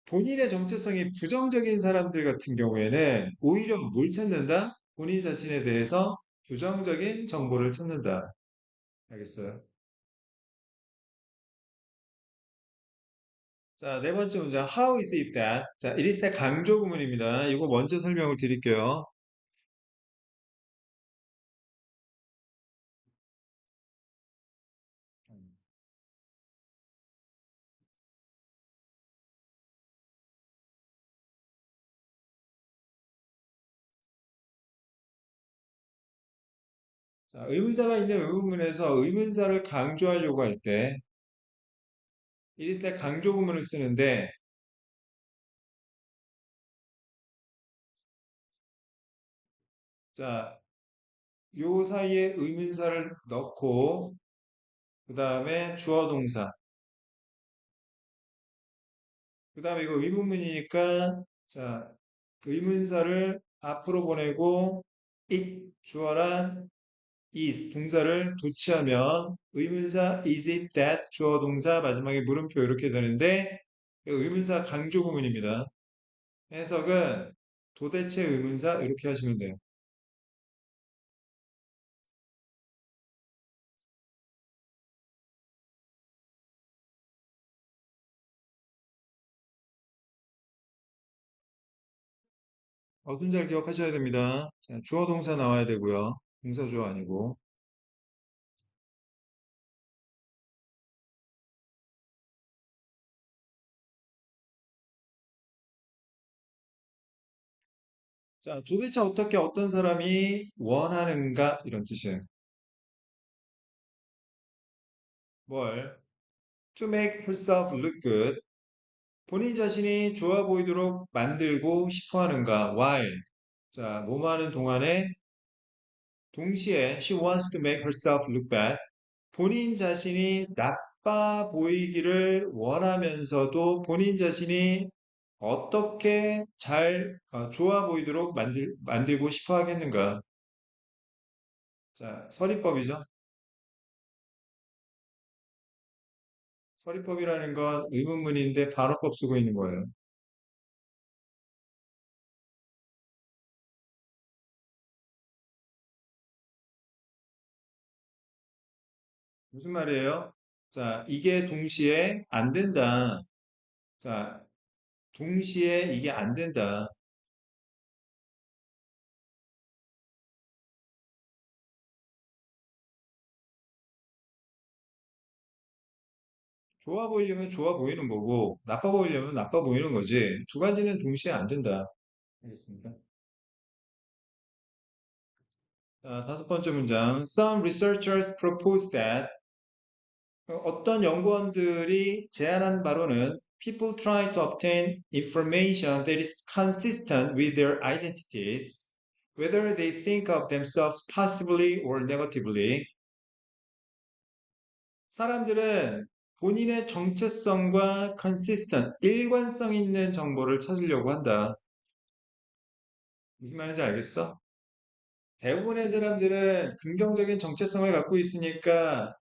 본인의 정체성이 부정적인 사람들 같은 경우에는 오히려 뭘 찾는다? 본인 자신에 대해서 부정적인 정보를 찾는다. 알겠어요? 자, 네 번째 문장. How is it that? 자, it is that 강조 구문입니다. 이거 먼저 설명을 드릴게요. 자, 의문사가 있는 의문문에서 의문사를 강조하려고 할 때, it is that 강조 구문을 쓰는데, 자, 요 사이에 의문사를 넣고, 그 다음에 주어 동사, 그 다음에 이거 의문문이니까, 자, 의문사를 앞으로 보내고 it 주어란 is 동사를 도치하면 의문사 is it that 주어 동사 마지막에 물음표 이렇게 되는데 의문사 강조 구문입니다. 해석은 도대체 의문사 이렇게 하시면 돼요. 순잘 기억하셔야 됩니다. 자, 주어 동사 나와야 되고요. 동사 주어 아니고. 자, 도대체 어떻게 어떤 사람이 원하는가 이런 뜻이에요. 뭘? To make herself look good. 본인 자신이 좋아 보이도록 만들고 싶어 하는가? While. 자, 뭐뭐 하는 동안에 동시에 she wants to make herself look bad. 본인 자신이 나빠 보이기를 원하면서도 본인 자신이 어떻게 잘 좋아 보이도록 만들고 싶어 하겠는가? 자, 서리법이죠. 서리법이라는 건 의문문인데 반어법 쓰고 있는 거예요. 무슨 말이에요? 자, 이게 동시에 안 된다. 자, 동시에 이게 안 된다. 좋아 보이려면 좋아 보이는 거고, 나빠 보이려면 나빠 보이는 거지. 두 가지는 동시에 안 된다. 알겠습니까? 자, 다섯 번째 문장. Some researchers propose that 어떤 연구원들이 제안한 바로는 people try to obtain information that is consistent with their identities, whether they think of themselves positively or negatively. 사람들은 본인의 정체성과 consistent, 일관성 있는 정보를 찾으려고 한다. 무슨 말인지 알겠어? 대부분의 사람들은 긍정적인 정체성을 갖고 있으니까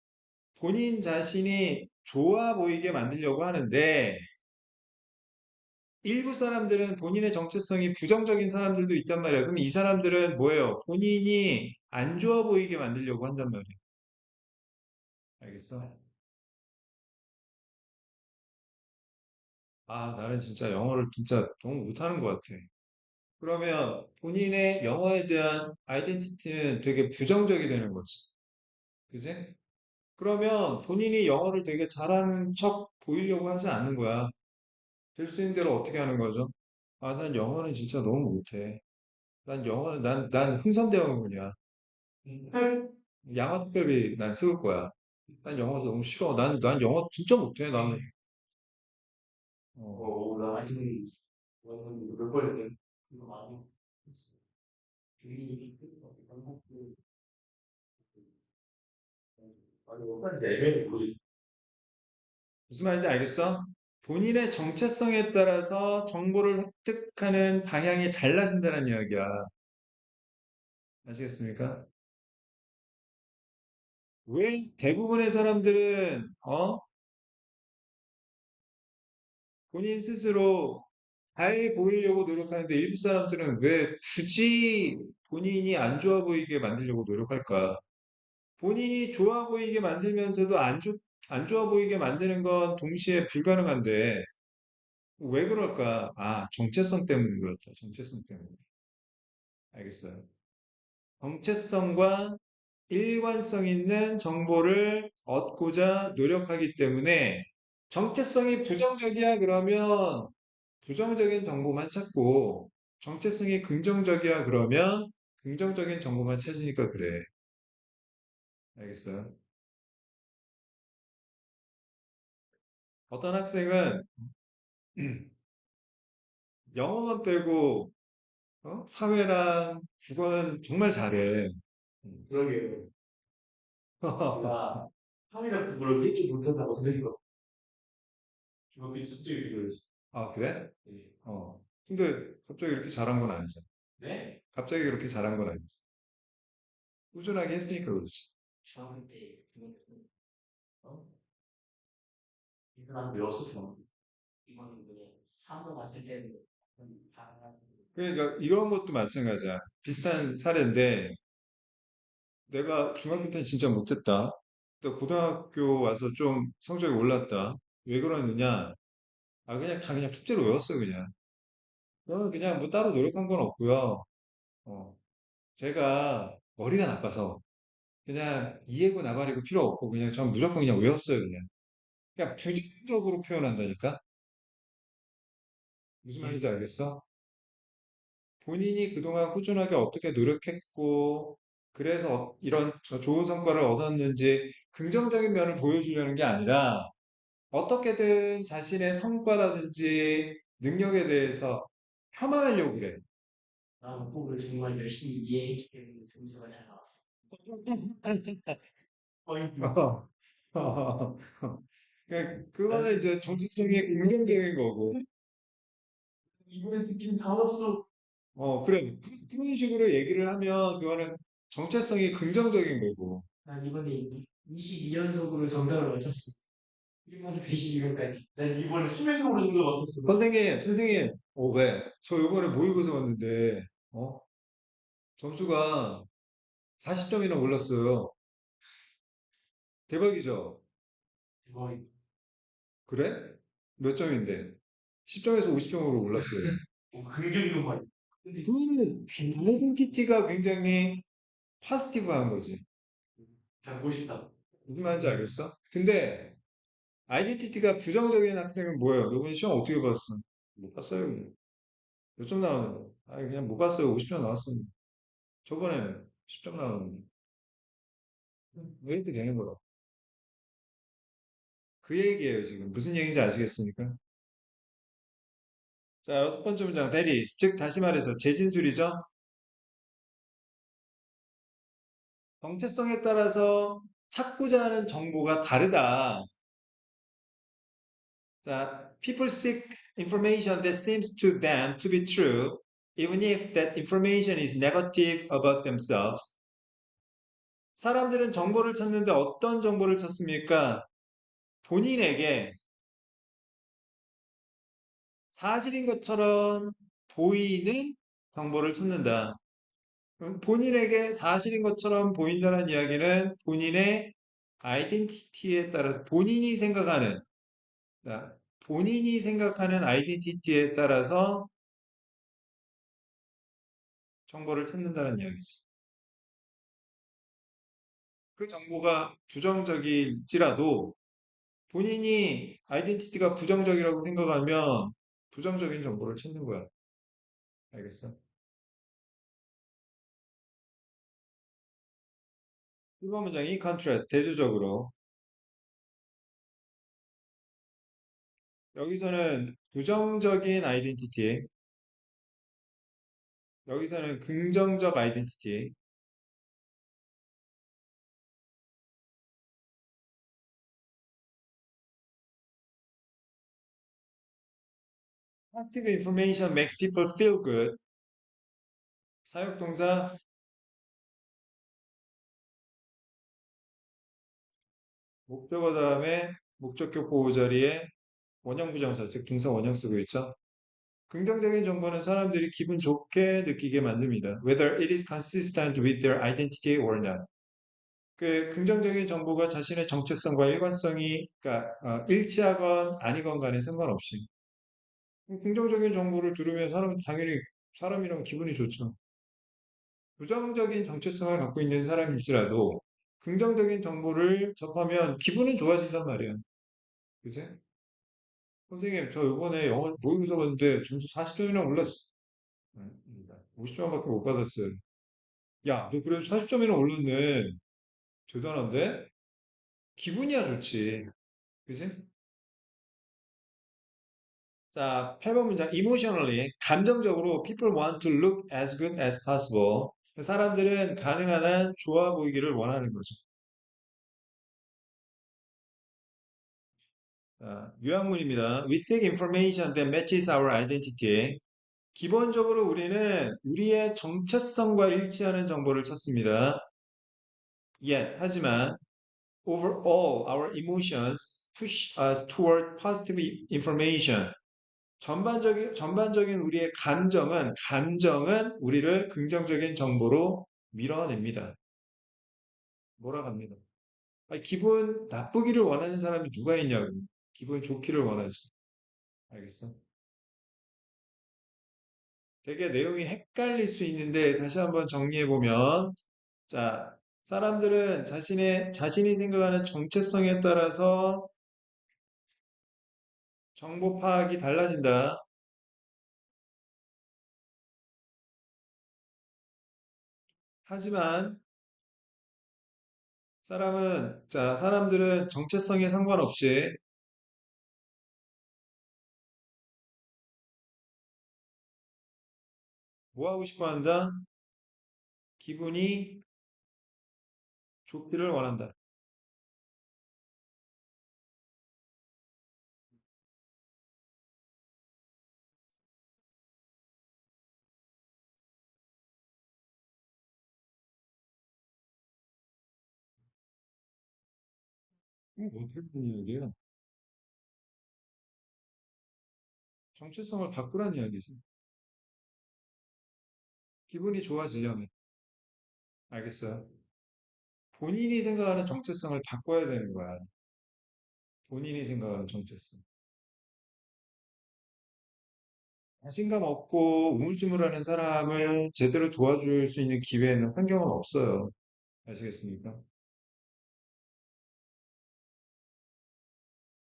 본인 자신이 좋아 보이게 만들려고 하는데 일부 사람들은 본인의 정체성이 부정적인 사람들도 있단 말이야. 그럼 이 사람들은 뭐예요? 본인이 안 좋아 보이게 만들려고 한단 말이야. 알겠어? 아, 나는 진짜 영어를 진짜 너무 못하는 것 같아. 그러면 본인의 영어에 대한 아이덴티티는 되게 부정적이 되는 거지. 그지? 그러면 본인이 영어를 되게 잘하는 척 보이려고 하지 않는 거야. 될 수 있는 대로 어떻게 하는 거죠? 아, 난 영어는 진짜 너무 못해. 난 흥선대원군이야. 양화특별히 난 세울 거야. 난 영어 너무 싫어. 난 영어 진짜 못해. 나는. 어. 나 지금 몇 번인데 이거 많이 했어. 아니, 어떤 레벨이 모르겠어. 무슨 말인지 알겠어? 본인의 정체성에 따라서 정보를 획득하는 방향이 달라진다는 이야기야. 아시겠습니까? 왜 대부분의 사람들은 본인 스스로 잘 보이려고 노력하는데 일부 사람들은 왜 굳이 본인이 안 좋아 보이게 만들려고 노력할까? 본인이 좋아 보이게 만들면서도 안 좋아 보이게 만드는 건 동시에 불가능한데 왜 그럴까? 아, 정체성 때문에 그렇죠. 정체성 때문에. 알겠어요. 정체성과 일관성 있는 정보를 얻고자 노력하기 때문에 정체성이 부정적이야 그러면 부정적인 정보만 찾고 정체성이 긍정적이야 그러면 긍정적인 정보만 찾으니까 그래. 알겠어요? 어떤 학생은 영어만 빼고 사회랑 국어는 정말 잘해. 그러게. 내가 사회가 그걸 그렇게 못한다고 생각했거든. 중학교 숙제를 이거였어. 아, 그래? 네. 근데 갑자기 이렇게 잘한 건 아니잖아. 네? 갑자기 그렇게 잘한 건 아니지. 꾸준하게 했으니까 그렇지. 중학교 때, 중학교 때. 어? 이건 한 외웠어, 중학교 때. 이거는 그냥 사고 갔을 때는 다 그러니까 이런 것도 마찬가지야. 비슷한 사례인데 내가 중학교 때는 진짜 못했다. 또 고등학교 와서 좀 성적이 올랐다. 왜 그러느냐? 아, 그냥 다 그냥 숙제로 외웠어, 그냥. 저는 그냥 뭐 따로 노력한 건 없고요. 어, 제가 머리가 나빠서 그냥 이해고 나발이고 필요 없고 그냥 전 무조건 그냥 외웠어요, 그냥. 그냥 부정적으로 표현한다니까? 무슨 말인지 알겠어? 본인이 그동안 꾸준하게 어떻게 노력했고, 그래서 이런 좋은 성과를 얻었는지 긍정적인 면을 보여주려는 게 아니라 어떻게든 자신의 성과라든지 능력에 대해서 폄하하려고 그래. 나 문법을 정말 열심히 이해했기 때문에 점수가 잘 나왔어. 포인트. 그러니까 그거는 이제 정체성의 긍정적인 거고, 이번에 느낌 다 왔어. 그래. 그런 식으로 얘기를 하면 그거는 정체성이 긍정적인 거고. 난 이번에 22연속으로 정답을 맞췄어. 1번 대신 이번까지. 난 이번에 수면속으로 정답 맞췄어. 선생님, 왜? 저 이번에 모의고사 왔는데, 어? 점수가 40점이나 올랐어요. 대박이죠? 대박이다. 그래? 몇 점인데? 10점에서 50점으로 올랐어요. 긍정적만. 근데 그거는 아이덴티티가 굉장히 파지티브한 거지. 갖고 싶다. 무슨 말인지 알겠어? 근데 아이덴티티가 부정적인 학생은 뭐예요? 이번 시험 어떻게 봤어? 못 봤어요. 몇 점 나왔는데? 아니, 그냥 못 봤어요. 50점 나왔어요. 저번에는 10점 나왔는데. 왜 이렇게 되는 거야? 그 얘기예요, 지금. 무슨 얘기인지 아시겠습니까? 자, 여섯 번째 문장, 대리. 즉, 다시 말해서, 재진술이죠? 정체성에 따라서 찾고자 하는 정보가 다르다. 자, people seek information that seems to them to be true, even if that information is negative about themselves. 사람들은 정보를 찾는데 어떤 정보를 찾습니까? 본인에게 사실인 것처럼 보이는 정보를 찾는다. 본인에게 사실인 것처럼 보인다는 이야기는 본인의 아이덴티티에 따라서 본인이 생각하는 아이덴티티에 따라서 정보를 찾는다는 이야기지. 그 정보가 부정적일지라도 본인이 아이덴티티가 부정적이라고 생각하면 부정적인 정보를 찾는 거야. 알겠어? 1번 문장이 contrast, 대조적으로. 여기서는 부정적인 아이덴티티, 여기서는 긍정적 아이덴티티. Positive information makes people feel good. 사역동사 목적어 다음에 목적격 보호 자리에 원형 부정사, 즉 동사 원형 쓰고 있죠. 긍정적인 정보는 사람들이 기분 좋게 느끼게 만듭니다. Whether it is consistent with their identity or not. 그 긍정적인 정보가 자신의 정체성과 일관성이 그러니까 일치하건 아니건 간에 상관없이 긍정적인 정보를 들으면 사람은 당연히 사람이라면 기분이 좋죠. 부정적인 정체성을 갖고 있는 사람일지라도 긍정적인 정보를 접하면 기분은 좋아진단 말이야. 그지? 선생님, 저 이번에 영어 모의고사 봤는데 점수 40점이나 올랐어. 50점밖에 못 받았어요. 야, 너 그래도 40점이나 올랐네. 대단한데? 기분이야 좋지. 그지? 자, 8번 문장. Emotionally, 감정적으로 people want to look as good as possible. 사람들은 가능한 한 좋아 보이기를 원하는 거죠. 자, 요약문입니다. We seek information that matches our identity. 기본적으로 우리는 우리의 정체성과 일치하는 정보를 찾습니다. Yet, 하지만 overall, our emotions push us toward positive information. 전반적인 우리의 감정은 우리를 긍정적인 정보로 밀어냅니다. 몰아갑니다. 아니, 기분 나쁘기를 원하는 사람이 누가 있냐고. 기분 좋기를 원하지. 알겠어? 되게 내용이 헷갈릴 수 있는데 다시 한번 정리해보면, 자, 사람들은 자신이 생각하는 정체성에 따라서 정보 파악이 달라진다. 하지만 사람들은 정체성에 상관없이 뭐 하고 싶어 한다? 기분이 좋기를 원한다. 어떻게 된 이야기야? 정체성을 바꾸란 이야기지. 기분이 좋아지려면. 알겠어요? 본인이 생각하는 정체성을 바꿔야 되는 거야. 본인이 생각하는 정체성. 자신감 없고 우물쭈물하는 사람을 제대로 도와줄 수 있는 기회는 환경은 없어요. 아시겠습니까?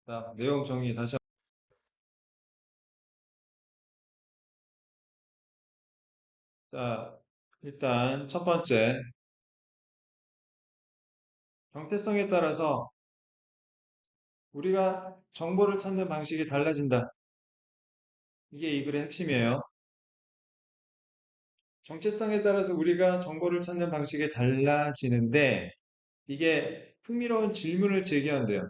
자, 내용 정리 다시 자, 일단 첫 번째, 정체성에 따라서 우리가 정보를 찾는 방식이 달라진다. 이게 이 글의 핵심이에요. 정체성에 따라서 우리가 정보를 찾는 방식이 달라지는데 이게 흥미로운 질문을 제기한대요.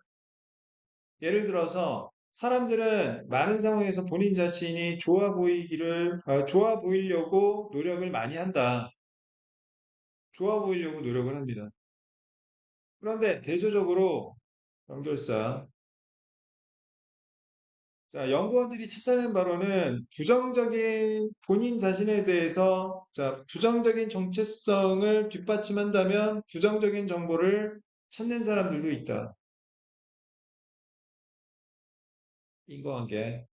예를 들어서 사람들은 많은 상황에서 본인 자신이 좋아 보이려고 노력을 많이 한다. 좋아 보이려고 노력을 합니다. 그런데 대조적으로 연결사 자, 연구원들이 찾아낸 바로는 부정적인 본인 자신에 대해서 부정적인 정체성을 뒷받침한다면 부정적인 정보를 찾는 사람들도 있다. 인과관계.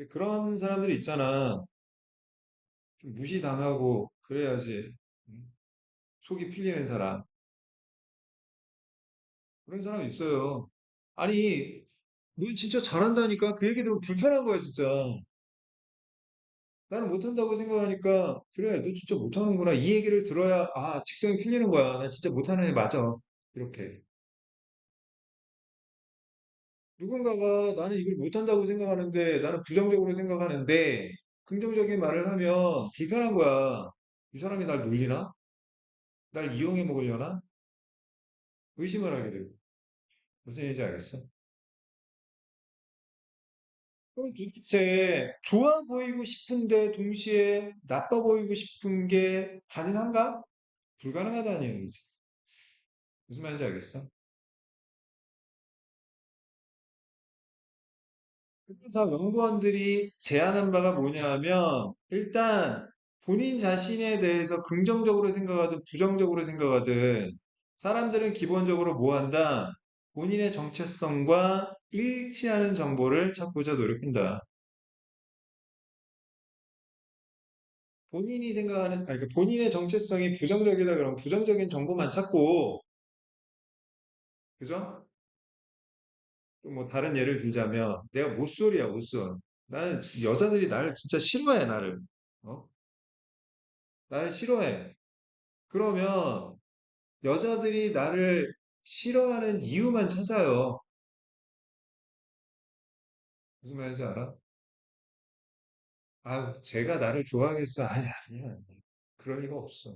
그런 사람들이 있잖아. 좀 무시당하고 그래야지 속이 풀리는 사람. 그런 사람 있어요. 아니, 넌 진짜 잘한다니까 그 얘기 들으면 불편한 거야, 진짜. 나는 못한다고 생각하니까 그래 너 진짜 못하는구나 이 얘기를 들어야 아 직성이 풀리는 거야 나 진짜 못하는 애 맞아 이렇게 누군가가 나는 이걸 못한다고 생각하는데 나는 부정적으로 생각하는데 긍정적인 말을 하면 불편한 거야 이 사람이 날 놀리나? 날 이용해 먹으려나? 의심을 하게 되고 무슨 얘기인지 알겠어? 그럼 도대체 좋아 보이고 싶은데 동시에 나빠 보이고 싶은 게 가능한가? 불가능하다는 얘기지 무슨 말인지 알겠어? 그래서 연구원들이 제안한 바가 뭐냐 하면 일단 본인 자신에 대해서 긍정적으로 생각하든 부정적으로 생각하든 사람들은 기본적으로 뭐 한다? 본인의 정체성과 일치하는 정보를 찾고자 노력한다. 본인이 생각하는, 아니, 그러니까 본인의 정체성이 부정적이다 그러면 부정적인 정보만 찾고, 그죠? 또 뭐 다른 예를 들자면 내가 모쏠이야, 모쏠. 나는 여자들이 나를 진짜 싫어해, 나를. 어? 나를 싫어해. 그러면 여자들이 나를 싫어하는 이유만 찾아요. 무슨 말인지 알아? 아유, 제가 나를 좋아하겠어. 아니야, 아니야. 그럴 리가 없어.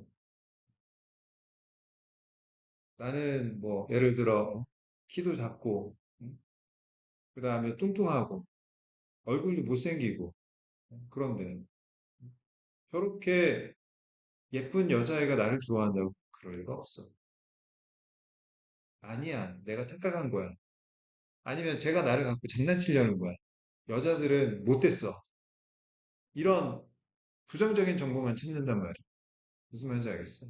나는 뭐, 예를 들어, 키도 작고, 그 다음에 뚱뚱하고, 얼굴도 못생기고, 그런데, 저렇게 예쁜 여자애가 나를 좋아한다고 그럴 리가 없어. 아니야, 내가 착각한 거야. 아니면 제가 나를 갖고 장난치려는 거야. 여자들은 못됐어. 이런 부정적인 정보만 찾는단 말이야. 무슨 말인지 알겠어?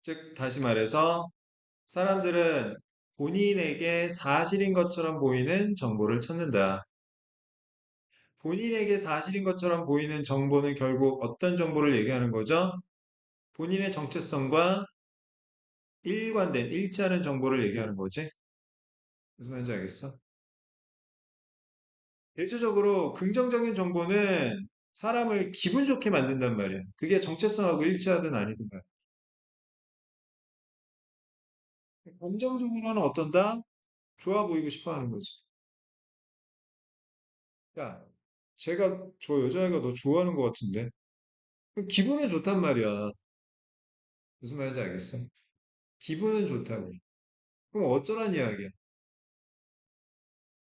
즉, 다시 말해서 사람들은 본인에게 사실인 것처럼 보이는 정보를 찾는다. 본인에게 사실인 것처럼 보이는 정보는 결국 어떤 정보를 얘기하는 거죠? 본인의 정체성과 일관된, 일치하는 정보를 얘기하는 거지. 무슨 말인지 알겠어? 대체적으로 긍정적인 정보는 사람을 기분 좋게 만든단 말이야. 그게 정체성하고 일치하든 아니든 간에. 감정적으로는 어떤다? 좋아 보이고 싶어 하는 거지. 야, 제가 저 여자애가 너 좋아하는 것 같은데? 그럼 기분은 좋단 말이야. 무슨 말인지 알겠어? 기분은 좋다고. 그럼 어쩌란 이야기야?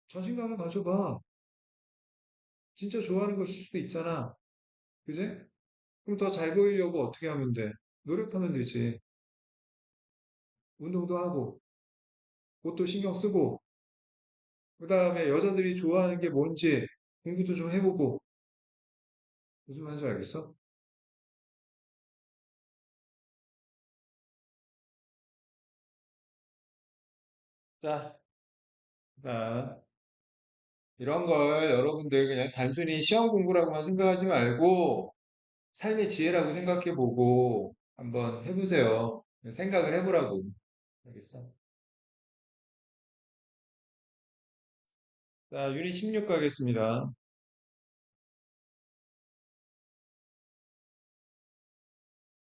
자신감을 가져봐. 진짜 좋아하는 것일 수도 있잖아. 그제? 그럼 더 잘 보이려고 어떻게 하면 돼? 노력하면 되지. 운동도 하고, 옷도 신경 쓰고, 그 다음에 여자들이 좋아하는 게 뭔지 공부도 좀 해보고, 무슨 말인지 알겠어? 자, 자, 이런 걸 여러분들 그냥 단순히 시험 공부라고만 생각하지 말고, 삶의 지혜라고 생각해보고, 한번 해보세요. 생각을 해보라고. 알겠어? 자, 유닛 16 가겠습니다.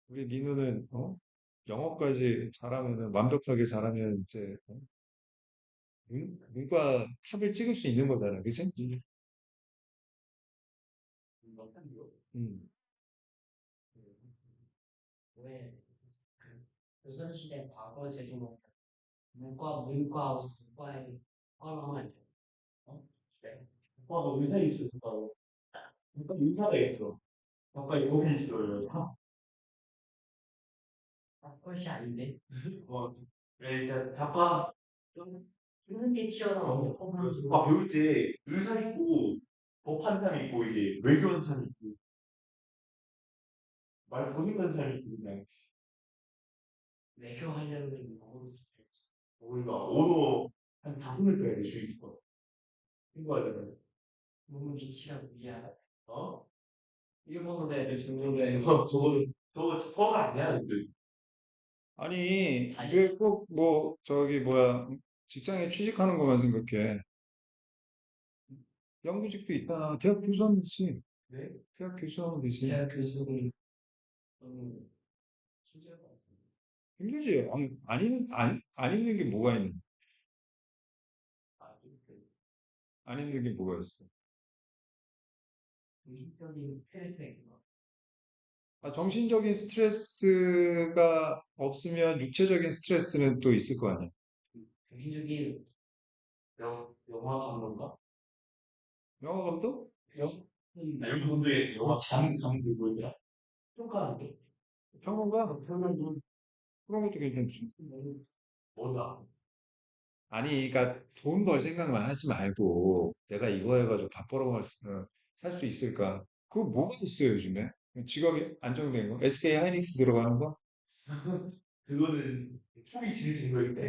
우리 민우는, 영어까지 잘하면은, 완벽하게 잘하면 이제, 문과 탑을 찍을 수 있는 거잖아. 그치? 못한대요. 음. 왜 조선시대 과거 제도로 문과, 문과에 하면 안 돼. 어? 그래. 문과가 의사 있었다고. 문과 의사가 있어. 문과 여기 있어요. 것이 아닌데. 어, 그러니까 아까 좀 힘든 게 튀어나오고 막 배울 때 의사 있고 법한 사람 있고 이게 외교한 사람 있고 말 bon는 사람 있고 그냥 외교하려면 영어로 했어. 우리가 언어 한 5명 빼야 돼 주의권. 이거를 너무 기치가 무리하다. 어? 일본어로 해야 돼, 중국어로 해야 돼. 저거 저거가 아니야. 근데. 아니, 아니, 왜 꼭 뭐, 저기, 뭐야, 직장에 취직하는 것만 생각해. 연구직도 있잖아. 대학 교수하면 되지. 네? 대학 교수하면 되지. 대학 교수는 좀 힘들 것 같습니다. 힘들지. 아니, 안 힘든 게 뭐가 있는, 아, 안 힘든 게 뭐가 있어. 정신적인 스트레스가 있는 것 아, 정신적인 스트레스가 없으면 육체적인 스트레스는 또 있을 거 아니야. 정신적인 영화 감독가? 영화 감독? 영? 영화 감독의 영화 감독이 뭐더라? 평가하는데? 평론가? 평론도 그런 것도 괜찮지. 뭐야? 아니, 그러니까 돈 벌 생각만 하지 말고 내가 이거 해가지고 밥 벌어 살 수 있을까? 그거 뭐가 있어요, 요즘에? 직업이 안정된 거? SK 하이닉스 들어가는 거? 그거는 초기 진입 정도인데.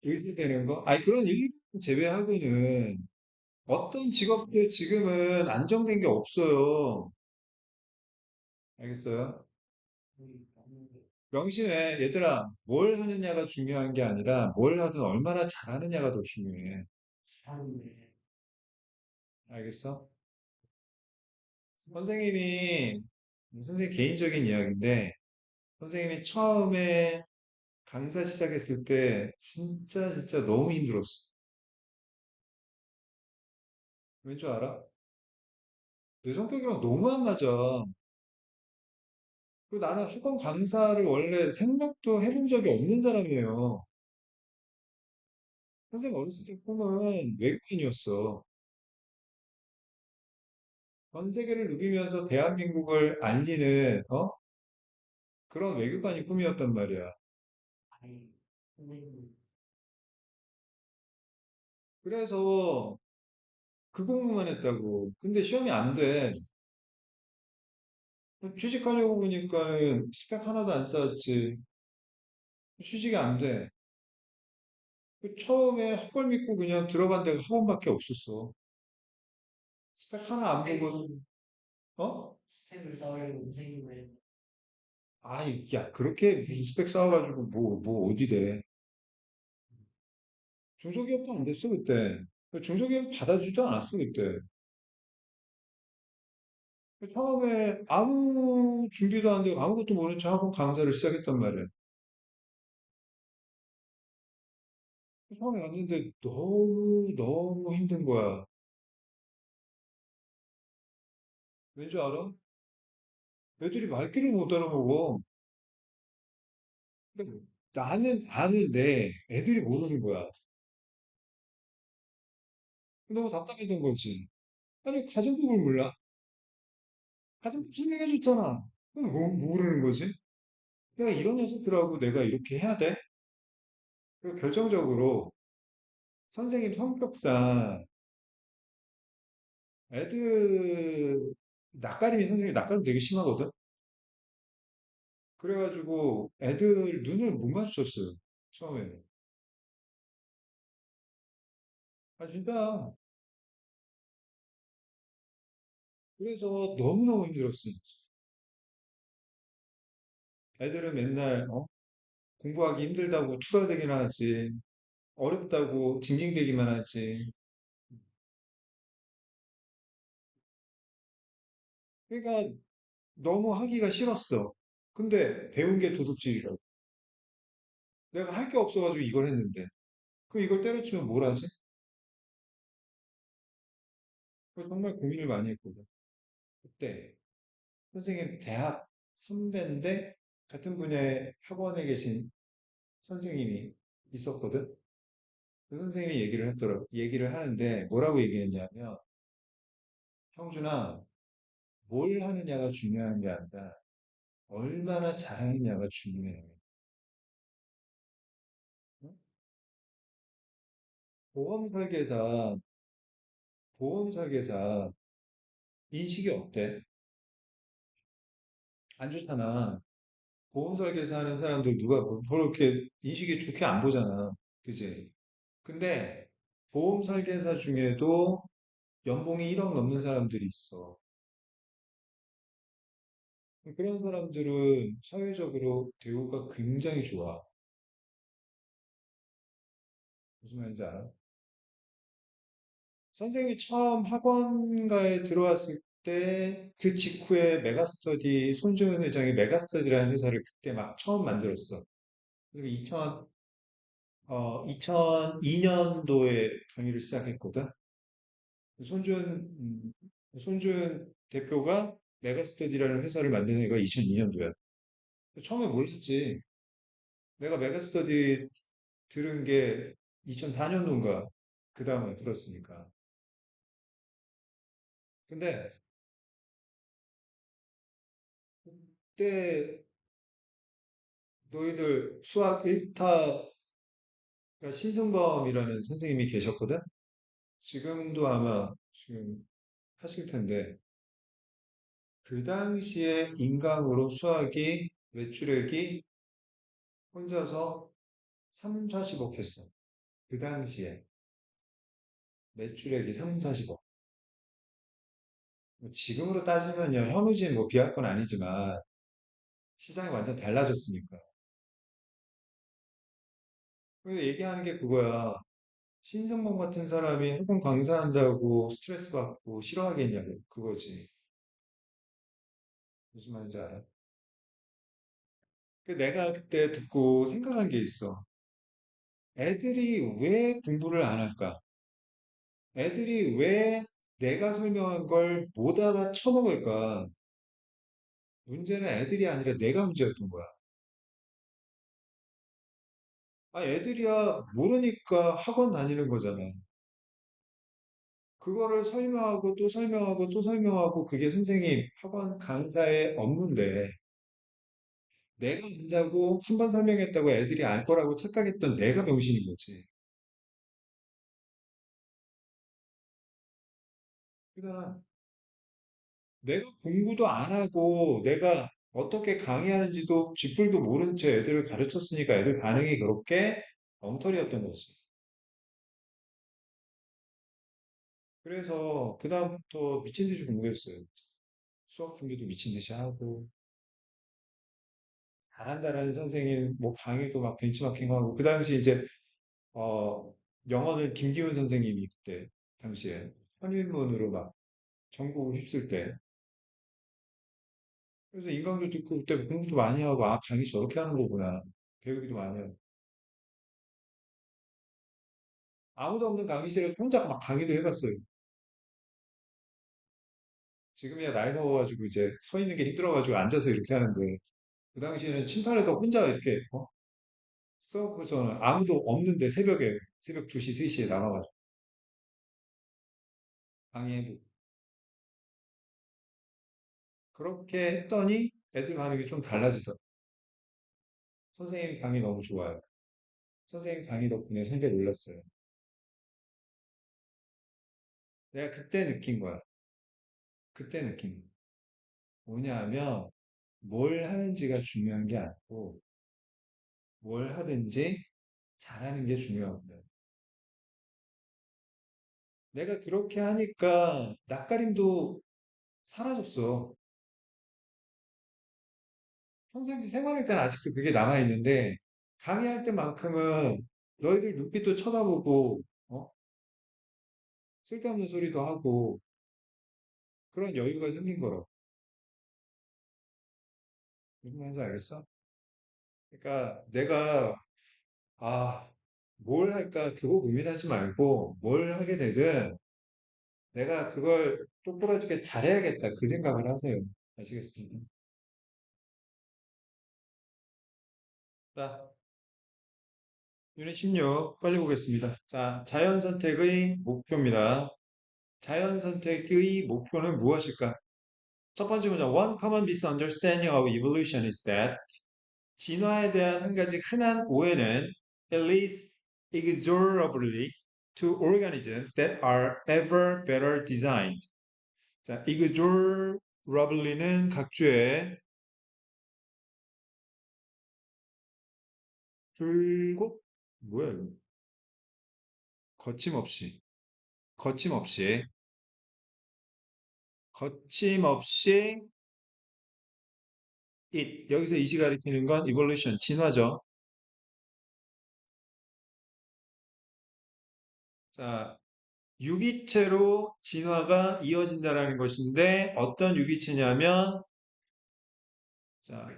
의사 되는 거? 아니, 그런 일 제외하고는 어떤 직업도 지금은 안정된 게 없어요. 알겠어요? 명심해, 얘들아, 뭘 하느냐가 중요한 게 아니라 뭘 하든 얼마나 잘하느냐가 더 중요해. 하는데 알겠어? 선생님이, 선생님 개인적인 이야기인데, 선생님이 처음에 강사 시작했을 때 진짜 너무 힘들었어. 왠 줄 알아? 내 성격이랑 너무 안 맞아. 그리고 나는 학원 강사를 원래 생각도 해본 적이 없는 사람이에요. 선생님 어렸을 때 꿈은 외국인이었어. 전 세계를 누비면서 대한민국을 알리는, 그런 외교관이 꿈이었단 말이야. 아니 선생님 그래서 그 공부만 했다고. 근데 시험이 안 돼. 취직하려고 보니까는 스펙 하나도 안 쌓았지. 취직이 안 돼. 처음에 학벌 믿고 그냥 들어간 데가 학원밖에 없었어. 스펙 하나 안 보고, 어? 스펙을 쌓으려는 선생님을 아니, 야, 그렇게 무슨 스펙 쌓아가지고 어디 돼. 중소기업도 안 됐어, 그때. 중소기업 받아주지도 않았어, 그때. 처음에 아무 준비도 안 되고 아무것도 모른 척 학원 강사를 시작했단 말이야. 처음에 왔는데 너무 힘든 거야. 왠지 알아? 애들이 말귀를 못 알아먹어. 그러니까 나는 아는데 애들이 모르는 거야. 너무 답답했던 거지. 아니, 가정법을 몰라. 가정법 설명해 줬잖아. 모르는 거지? 내가 이런 녀석들하고 내가 이렇게 해야 돼? 그리고 결정적으로 선생님 성격상 애들, 선생님이 낯가림 되게 심하거든? 그래가지고 애들 눈을 못 마주쳤어요. 처음에는. 아, 진짜. 그래서 너무너무 힘들었어요. 애들은 맨날, 공부하기 힘들다고 투덜대기나 하지. 어렵다고 징징대기만 하지. 그러니까 너무 하기가 싫었어. 근데 배운 게 도둑질이라고. 내가 할 게 없어가지고 이걸 했는데. 그 이걸 때려치면 뭘 하지? 그래서 정말 고민을 많이 했거든. 그때 선생님 대학 선배인데 같은 분야의 학원에 계신 선생님이 있었거든. 그 선생님이 얘기를 하는데 뭐라고 얘기했냐면, 형준아, 뭘 하느냐가 중요한 게 아니라 얼마나 잘하느냐가 중요해. 응? 보험 설계사, 보험 설계사 인식이 어때? 안 좋잖아. 보험 설계사 하는 사람들 누가 별로 이렇게 인식이 좋게 안 보잖아. 그지? 근데 보험 설계사 중에도 연봉이 1억 넘는 사람들이 있어. 그런 사람들은 사회적으로 대우가 굉장히 좋아. 무슨 말인지 알아? 선생님이 처음 학원가에 들어왔을 때 그 직후에 메가스터디, 손주은 회장이 메가스터디라는 회사를 그때 막 처음 만들었어. 그리고 2002년도에 강의를 시작했거든. 손준 대표가 메가스터디라는 회사를 만든 애가 2002년도야. 처음에 몰랐지. 내가 메가스터디 들은 게 2004년도인가 그 다음에 들었으니까. 근데 그때 너희들 수학 1타 신승범이라는 선생님이 계셨거든? 지금도 아마 지금 하실 텐데 그 당시에 인강으로 수학이 매출액이 혼자서 3, 40억 했어. 그 당시에 매출액이 3, 40억. 뭐 지금으로 따지면요, 현우진 뭐 비할 건 아니지만 시장이 완전 달라졌으니까. 그래서 얘기하는 게 그거야. 신승범 같은 사람이 학원 강사한다고 스트레스 받고 싫어하겠냐고 그거지. 무슨 말인지 알아? 내가 그때 듣고 생각한 게 있어. 애들이 왜 공부를 안 할까? 애들이 왜 내가 설명한 걸 못 알아 쳐먹을까? 문제는 애들이 아니라 내가 문제였던 거야. 아, 애들이야 모르니까 학원 다니는 거잖아. 그거를 설명하고 또 설명하고 또 설명하고 그게 선생님 학원 강사의 업무인데 내가 안다고 한 번 설명했다고 애들이 알 거라고 착각했던 내가 병신인 거지. 그러나 내가 공부도 안 하고 내가 어떻게 강의하는지도 쥐뿔도 모른 채 애들을 가르쳤으니까 애들 반응이 그렇게 엉터리였던 거지. 그래서 그다음부터 미친 듯이 공부했어요. 수업 준비도 미친 듯이 하고 잘한다라는 선생님 뭐 강의도 막 벤치마킹하고 그 당시 이제 어 영어는 김기훈 선생님이 그때 당시에 현일문으로 막 전국을 휩쓸 때 그래서 인강도 듣고 그때 공부도 많이 하고 아 강의 저렇게 하는 거구나 배우기도 많이 하고 아무도 없는 강의실에서 혼자 막 강의도 해봤어요. 지금이야 나이 먹어가지고 이제 서 있는 게 힘들어가지고 앉아서 이렇게 하는데 그 당시에는 침판에다 혼자 이렇게 써고서는 아무도 없는데 새벽 2시, 3시에 나와가지고 강의해보고 그렇게 했더니 애들 반응이 좀 달라지더라고요. 선생님 강의 너무 좋아요. 선생님 강의 덕분에 생계 놀랐어요. 내가 그때 느낀 거야. 그때 느낀 거. 뭐냐 하면 뭘 하는지가 중요한 게 아니고 뭘 하든지 잘하는 게 중요합니다. 내가 그렇게 하니까 낯가림도 사라졌어. 평상시 생활할 때는 아직도 그게 남아있는데 강의할 때만큼은 너희들 눈빛도 쳐다보고 어? 쓸데없는 소리도 하고 그런 여유가 생긴 거라고. 무슨 말인지 알겠어? 그러니까 내가 아, 뭘 할까 그거 고민하지 말고 뭘 하게 되든 내가 그걸 똑부러지게 잘해야겠다 그 생각을 하세요. 아시겠습니까? 자, 유닛 16 빨리 보겠습니다. 자, 자연 선택의 목표입니다. 자연 선택의 목표는 무엇일까? 첫 번째 문장, One common misunderstanding of evolution is that 진화에 대한 한 가지 흔한 오해는 it leads inexorably to organisms that are ever better designed. 자, inexorably는 각주에 줄곧 뭐야 이거? 거침없이, 거침없이, 거침없이 it 여기서 이시 가리키는 건 evolution 진화죠. 자, 유기체로 진화가 이어진다라는 것인데 어떤 유기체냐면 자,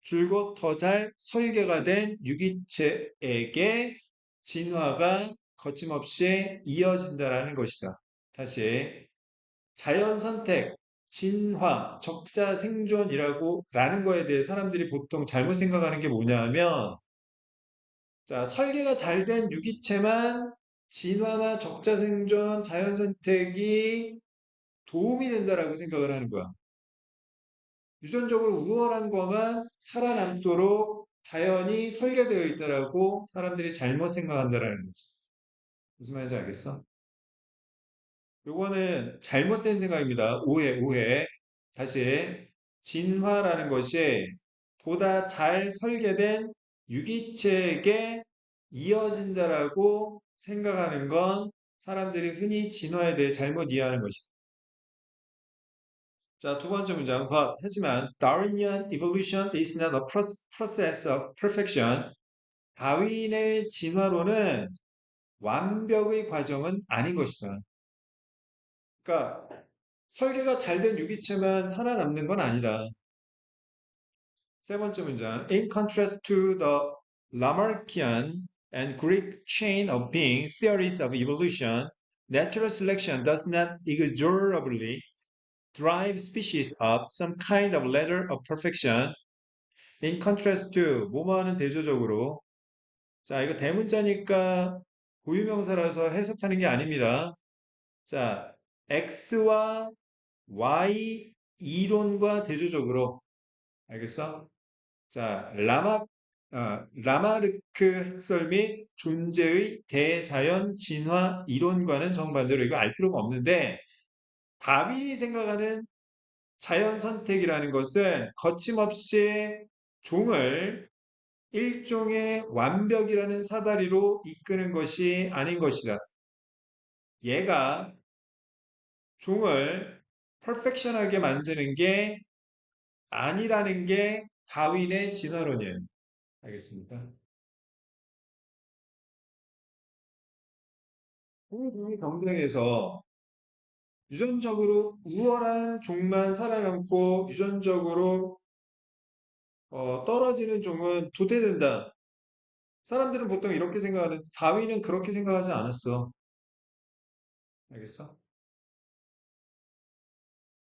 줄곧 더 잘 설계가 된 유기체에게 진화가 거침없이 이어진다라는 것이다. 다시 자연 선택, 진화, 적자 생존이라고 라는 거에 대해 사람들이 보통 잘못 생각하는 게 뭐냐 하면 자, 설계가 잘 된 유기체만 진화나 적자 생존, 자연 선택이 도움이 된다라고 생각을 하는 거야. 유전적으로 우월한 것만 살아남도록 자연이 설계되어 있다라고 사람들이 잘못 생각한다라는 거지. 무슨 말인지 알겠어? 요거는 잘못된 생각입니다. 오해, 오해. 다시 진화라는 것이 보다 잘 설계된 유기체에게 이어진다라고 생각하는 건 사람들이 흔히 진화에 대해 잘못 이해하는 것이다. 자, 두 번째 문장. 하지만 Darwinian evolution is not a process of perfection. 다윈의 진화론은 완벽의 과정은 아닌 것이다. 그러니까 설계가 잘 된 유기체만 살아남는 건 아니다. 세 번째 문장. In contrast to the Lamarckian and Greek chain of being theories of evolution, natural selection does not inexorably drive species up some kind of ladder of perfection. In contrast to, 뭐뭐하는 대조적으로. 자, 이거 대문자니까 고유명사라서 해석하는 게 아닙니다. 자, X와 Y 이론과 대조적으로. 알겠어? 자, 라마르크 학설 및 존재의 대자연 진화 이론과는 정반대로 이거 알 필요가 없는데, 다윈이 생각하는 자연 선택이라는 것은 거침없이 종을 일종의 완벽이라는 사다리로 이끄는 것이 아닌 것이다. 얘가 종을 퍼펙션하게 만드는 게 아니라는 게 다윈의 진화론이에요. 알겠습니까? 이 경쟁에서 유전적으로 우월한 종만 살아남고 유전적으로 떨어지는 종은 도태된다. 사람들은 보통 이렇게 생각하는데 다윈은 그렇게 생각하지 않았어. 알겠어?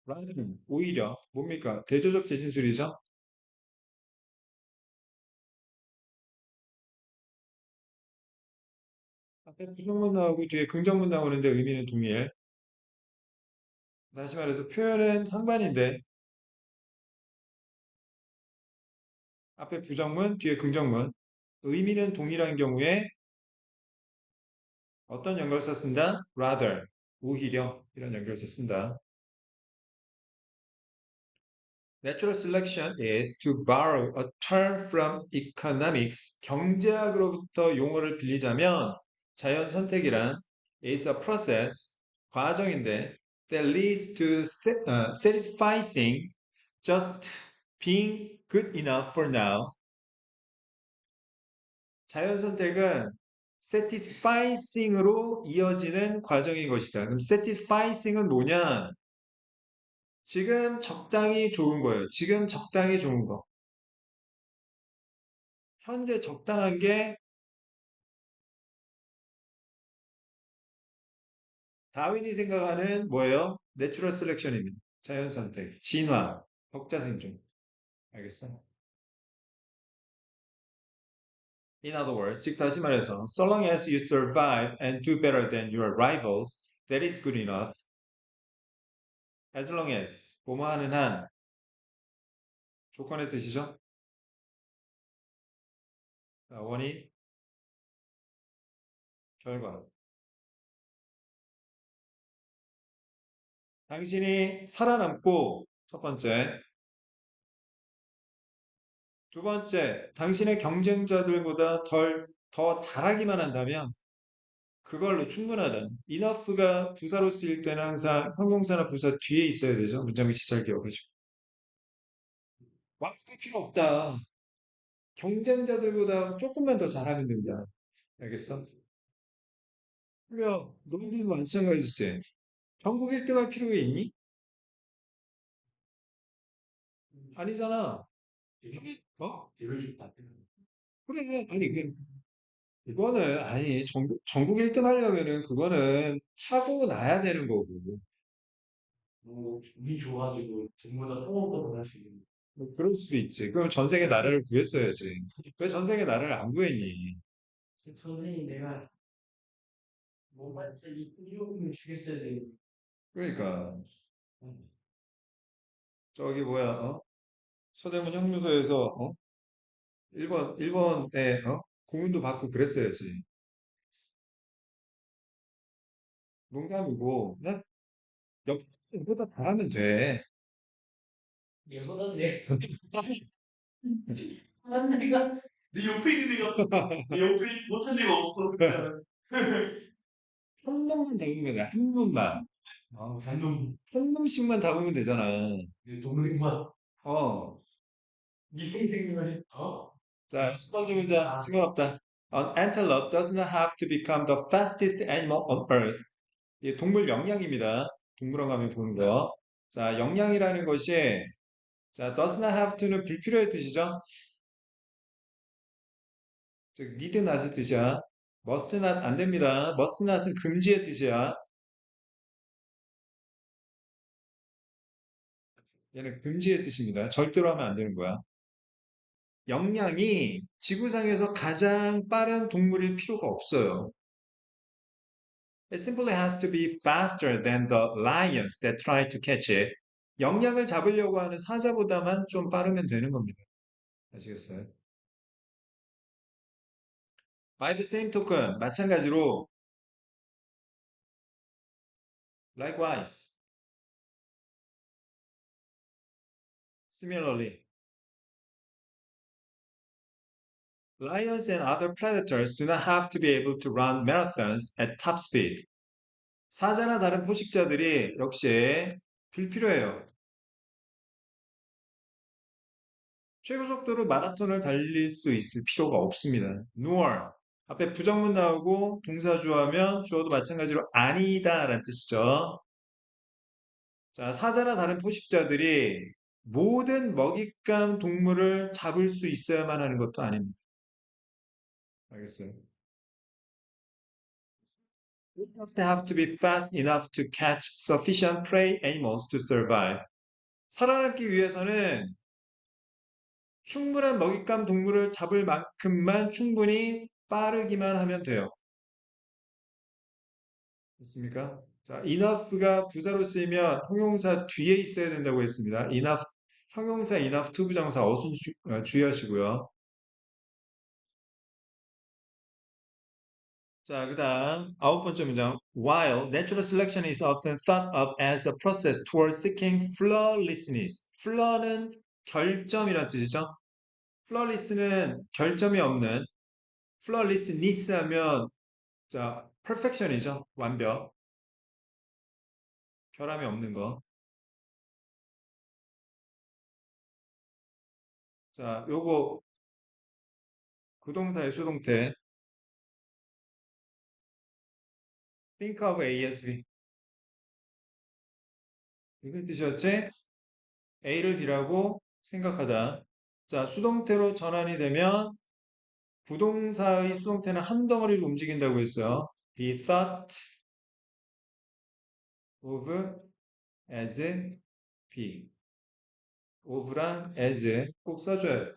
라는 오히려 뭡니까? 대조적 재진술이죠. 앞에 부정문 나오고 뒤에 긍정문 나오는데 의미는 동일. 다시 말해서 표현은 상반인데 앞에 부정문, 뒤에 긍정문. 의미는 동일한 경우에 어떤 연결사 쓴다? rather, 오히려 이런 연결사 쓴다. Natural selection is to borrow a term from economics. 경제학으로부터 용어를 빌리자면 자연 선택이란 is a process, 과정인데 that leads to satisfying just being good enough for now. 자연 선택은 satisfying으로 이어지는 과정인 것이다. 그럼 satisfying은 뭐냐? 지금 적당히 좋은 거예요. 지금 적당히 좋은 거. 현재 적당한 게 다윈이 생각하는 뭐예요? 내추럴 셀렉션입니다. 자연 선택, 진화, 적자 생존. 알겠어? In other words, 즉 다시 말해서 so long as you survive and do better than your rivals, that is good enough. As long as 뭐뭐 하는 한 조건의 뜻이죠. 자, 원인, 결과. 당신이 살아남고 첫 번째, 두 번째, 당신의 경쟁자들보다 더 잘하기만 한다면 그걸로 충분하다. enough가 부사로 쓰일 때는 항상 형용사나 부사 뒤에 있어야 되죠. 문장 위치 잘 기억하시고. 완벽할 필요 없다. 경쟁자들보다 조금만 더 잘하면 된다. 알겠어? 그러면 너희들도 마찬가지지. 전국 1등 할 필요가 있니? 아니잖아. 어? 그래. 아니, 그거는, 아니, 전국 1등 하려면은 그거는 타고 나야 되는 거고. 뭐, 운이 좋아가지고, 전부 다 통합도 할수 있는. 뭐 그럴 수도 있지. 그럼 전생에 나라를 구했어야지. 왜 전생에 나라를 안 구했니? 선생님, 내가, 뭔가 진짜 이 일용을 주겠어야 돼. 그러니까, 저기 뭐야, 서대문 형무소에서, 일본에, 공문도 받고 그랬어야지. 농담이고, 그냥 옆보다 잘하면 돼. 얘보다는 내, 내가, 네 옆에 있는 내 옆에 못한 데가 없어. 한 놈만 잡으면 돼, 한 놈만. 단놈, 한 놈씩만 잡으면 되잖아. 내 동생만, 어. 네 생생만, 어? 자, 첫 번째 문제, 싱그럽다. An antelope does not have to become the fastest animal on earth. 이 동물 영양입니다. 동물원 가면 보는 거. 자, 영양이라는 것이, 자, does not have to는 불필요의 뜻이죠. 즉, need not의 뜻이야. must not 안 됩니다. must not은 금지의 뜻이야. 얘는 금지의 뜻입니다. 절대로 하면 안 되는 거야. 영양이 지구상에서 가장 빠른 동물일 필요가 없어요. It simply has to be faster than the lions that try to catch it. 영양을 잡으려고 하는 사자보다만 좀 빠르면 되는 겁니다. 아시겠어요? By the same token, 마찬가지로 likewise, similarly, lions and other predators do not have to be able to run marathons at top speed. 사자나 다른 포식자들이 역시 불필요해요. 최고 속도로 마라톤을 달릴 수 있을 필요가 없습니다. nor 앞에 부정문 나오고 동사 주어하면 주어도 마찬가지로 아니다라는 뜻이죠. 자, 사자나 다른 포식자들이 모든 먹잇감 동물을 잡을 수 있어야만 하는 것도 아닙니다. 알겠어요? It must have to be fast enough to catch sufficient prey animals to survive. 살아남기 위해서는 충분한 먹잇감 동물을 잡을 만큼만 충분히 빠르기만 하면 돼요. 됐습니까? 자, enough가 부사로 쓰이면 형용사 뒤에 있어야 된다고 했습니다. enough 형용사 enough, 투부정사 어순 주의하시고요. 자, 그다음 아홉 번째 문장. While natural selection is often thought of as a process towards seeking flawlessness. flaw는 결점이란 뜻이죠. flawless는 결점이 없는, flawlessness 하면 자, perfection이죠. 완벽, 결함이 없는 거. 자, 요거 부동사의 수동태. think of ASB. 이걸 뜻이었지? A를 B라고 생각하다. 자, 수동태로 전환이 되면 부동사의 수동태는 한 덩어리로 움직인다고 했어요. Be thought of as be. of랑 as 꼭 써줘야,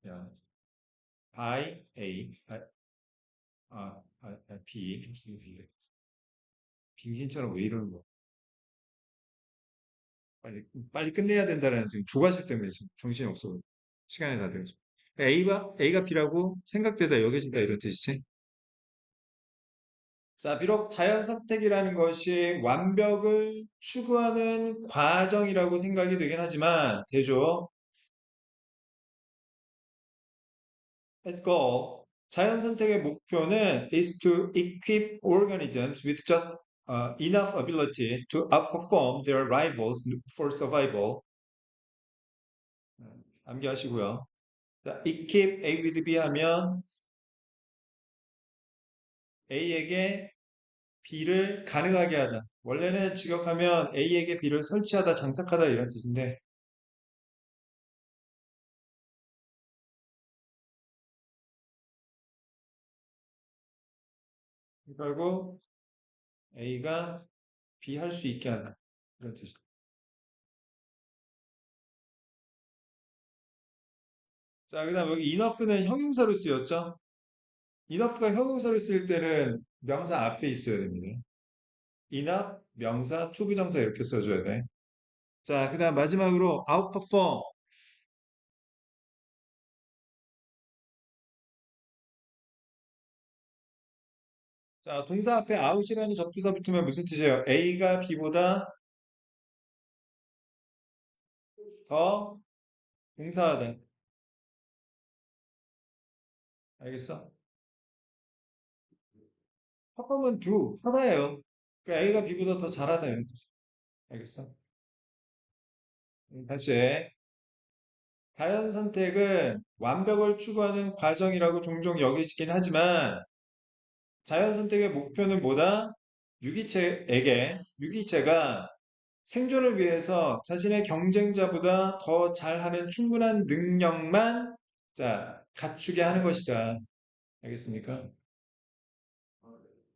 야, by A, B. 빙신처럼 왜 이러는 거야? 빨리, 빨리 끝내야 된다는 지금 조바심 때문에 지금 정신이 없어. 시간이 다 돼가지고. A가 B라고 생각되다 여겨진다 이런 뜻이지. 자, 비록 자연 선택이라는 것이 완벽을 추구하는 과정이라고 생각이 되긴 하지만, 대조, its goal, 자연 선택의 목표는 is to equip organisms with just enough ability to outperform their rivals for survival. 암기하시고요. 자, equip A with B 하면 A에게 B를 가능하게 하다. 원래는 직역하면 A에게 B를 설치하다, 장착하다 이런 뜻인데, 결국 A가 B 할 수 있게 하다. 이런 뜻이죠. 자, 그 다음 여기 enough는 형용사로 쓰였죠? enough가 형용사로 쓸 때는 명사 앞에 있어야 됩니다. enough, 명사, 투부정사 이렇게 써줘야 돼. 자, 그 다음 마지막으로 outperform. 자, 동사 앞에 out이라는 접두사 붙으면 무슨 뜻이에요? A가 B보다 더 봉사하다. 알겠어? perform은 do, 하다예요. 그러니까 A가 B보다 더 잘하다 이런 뜻이에요. 알겠어? 다시 해. 자연 선택은 완벽을 추구하는 과정이라고 종종 여겨지긴 하지만 자연 선택의 목표는 뭐다? 유기체가 생존을 위해서 자신의 경쟁자보다 더 잘하는 충분한 능력만 갖추게 하는 것이다. 알겠습니까?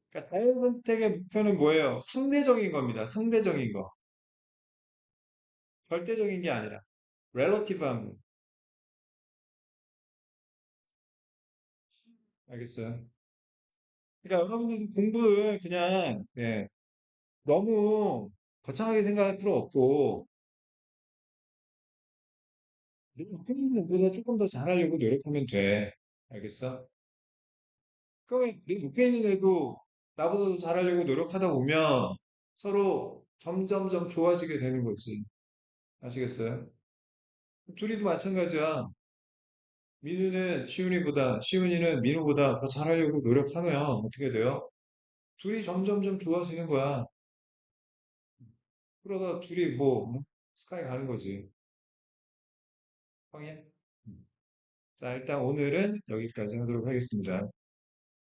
그러니까 자연 선택의 목표는 뭐예요? 상대적인 겁니다. 상대적인 거. 절대적인 게 아니라. relative한 거. 알겠어요? 그러니까 여러분들 공부를 그냥 너무 거창하게 생각할 필요 없고 내 옆에 있는 애보다 조금 더 잘하려고 노력하면 돼. 알겠어? 그러면 내 옆에 있는 애도 나보다 더 잘하려고 노력하다 보면 서로 점점점 좋아지게 되는 거지. 아시겠어요? 둘이도 마찬가지야. 시훈이는 민우보다 더 잘하려고 노력하면 어떻게 돼요? 둘이 점점점 좋아지는 거야. 그러다 둘이 스카이 가는 거지. 형이야? 자, 일단 오늘은 여기까지 하도록 하겠습니다.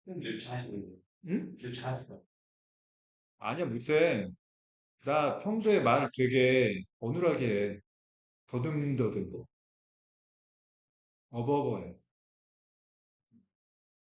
늘 잘하시는 응? 늘 잘하시는 아니야, 못해. 나 평소에 말 되게 어눌하게 해. 더듬더듬, 어버버해.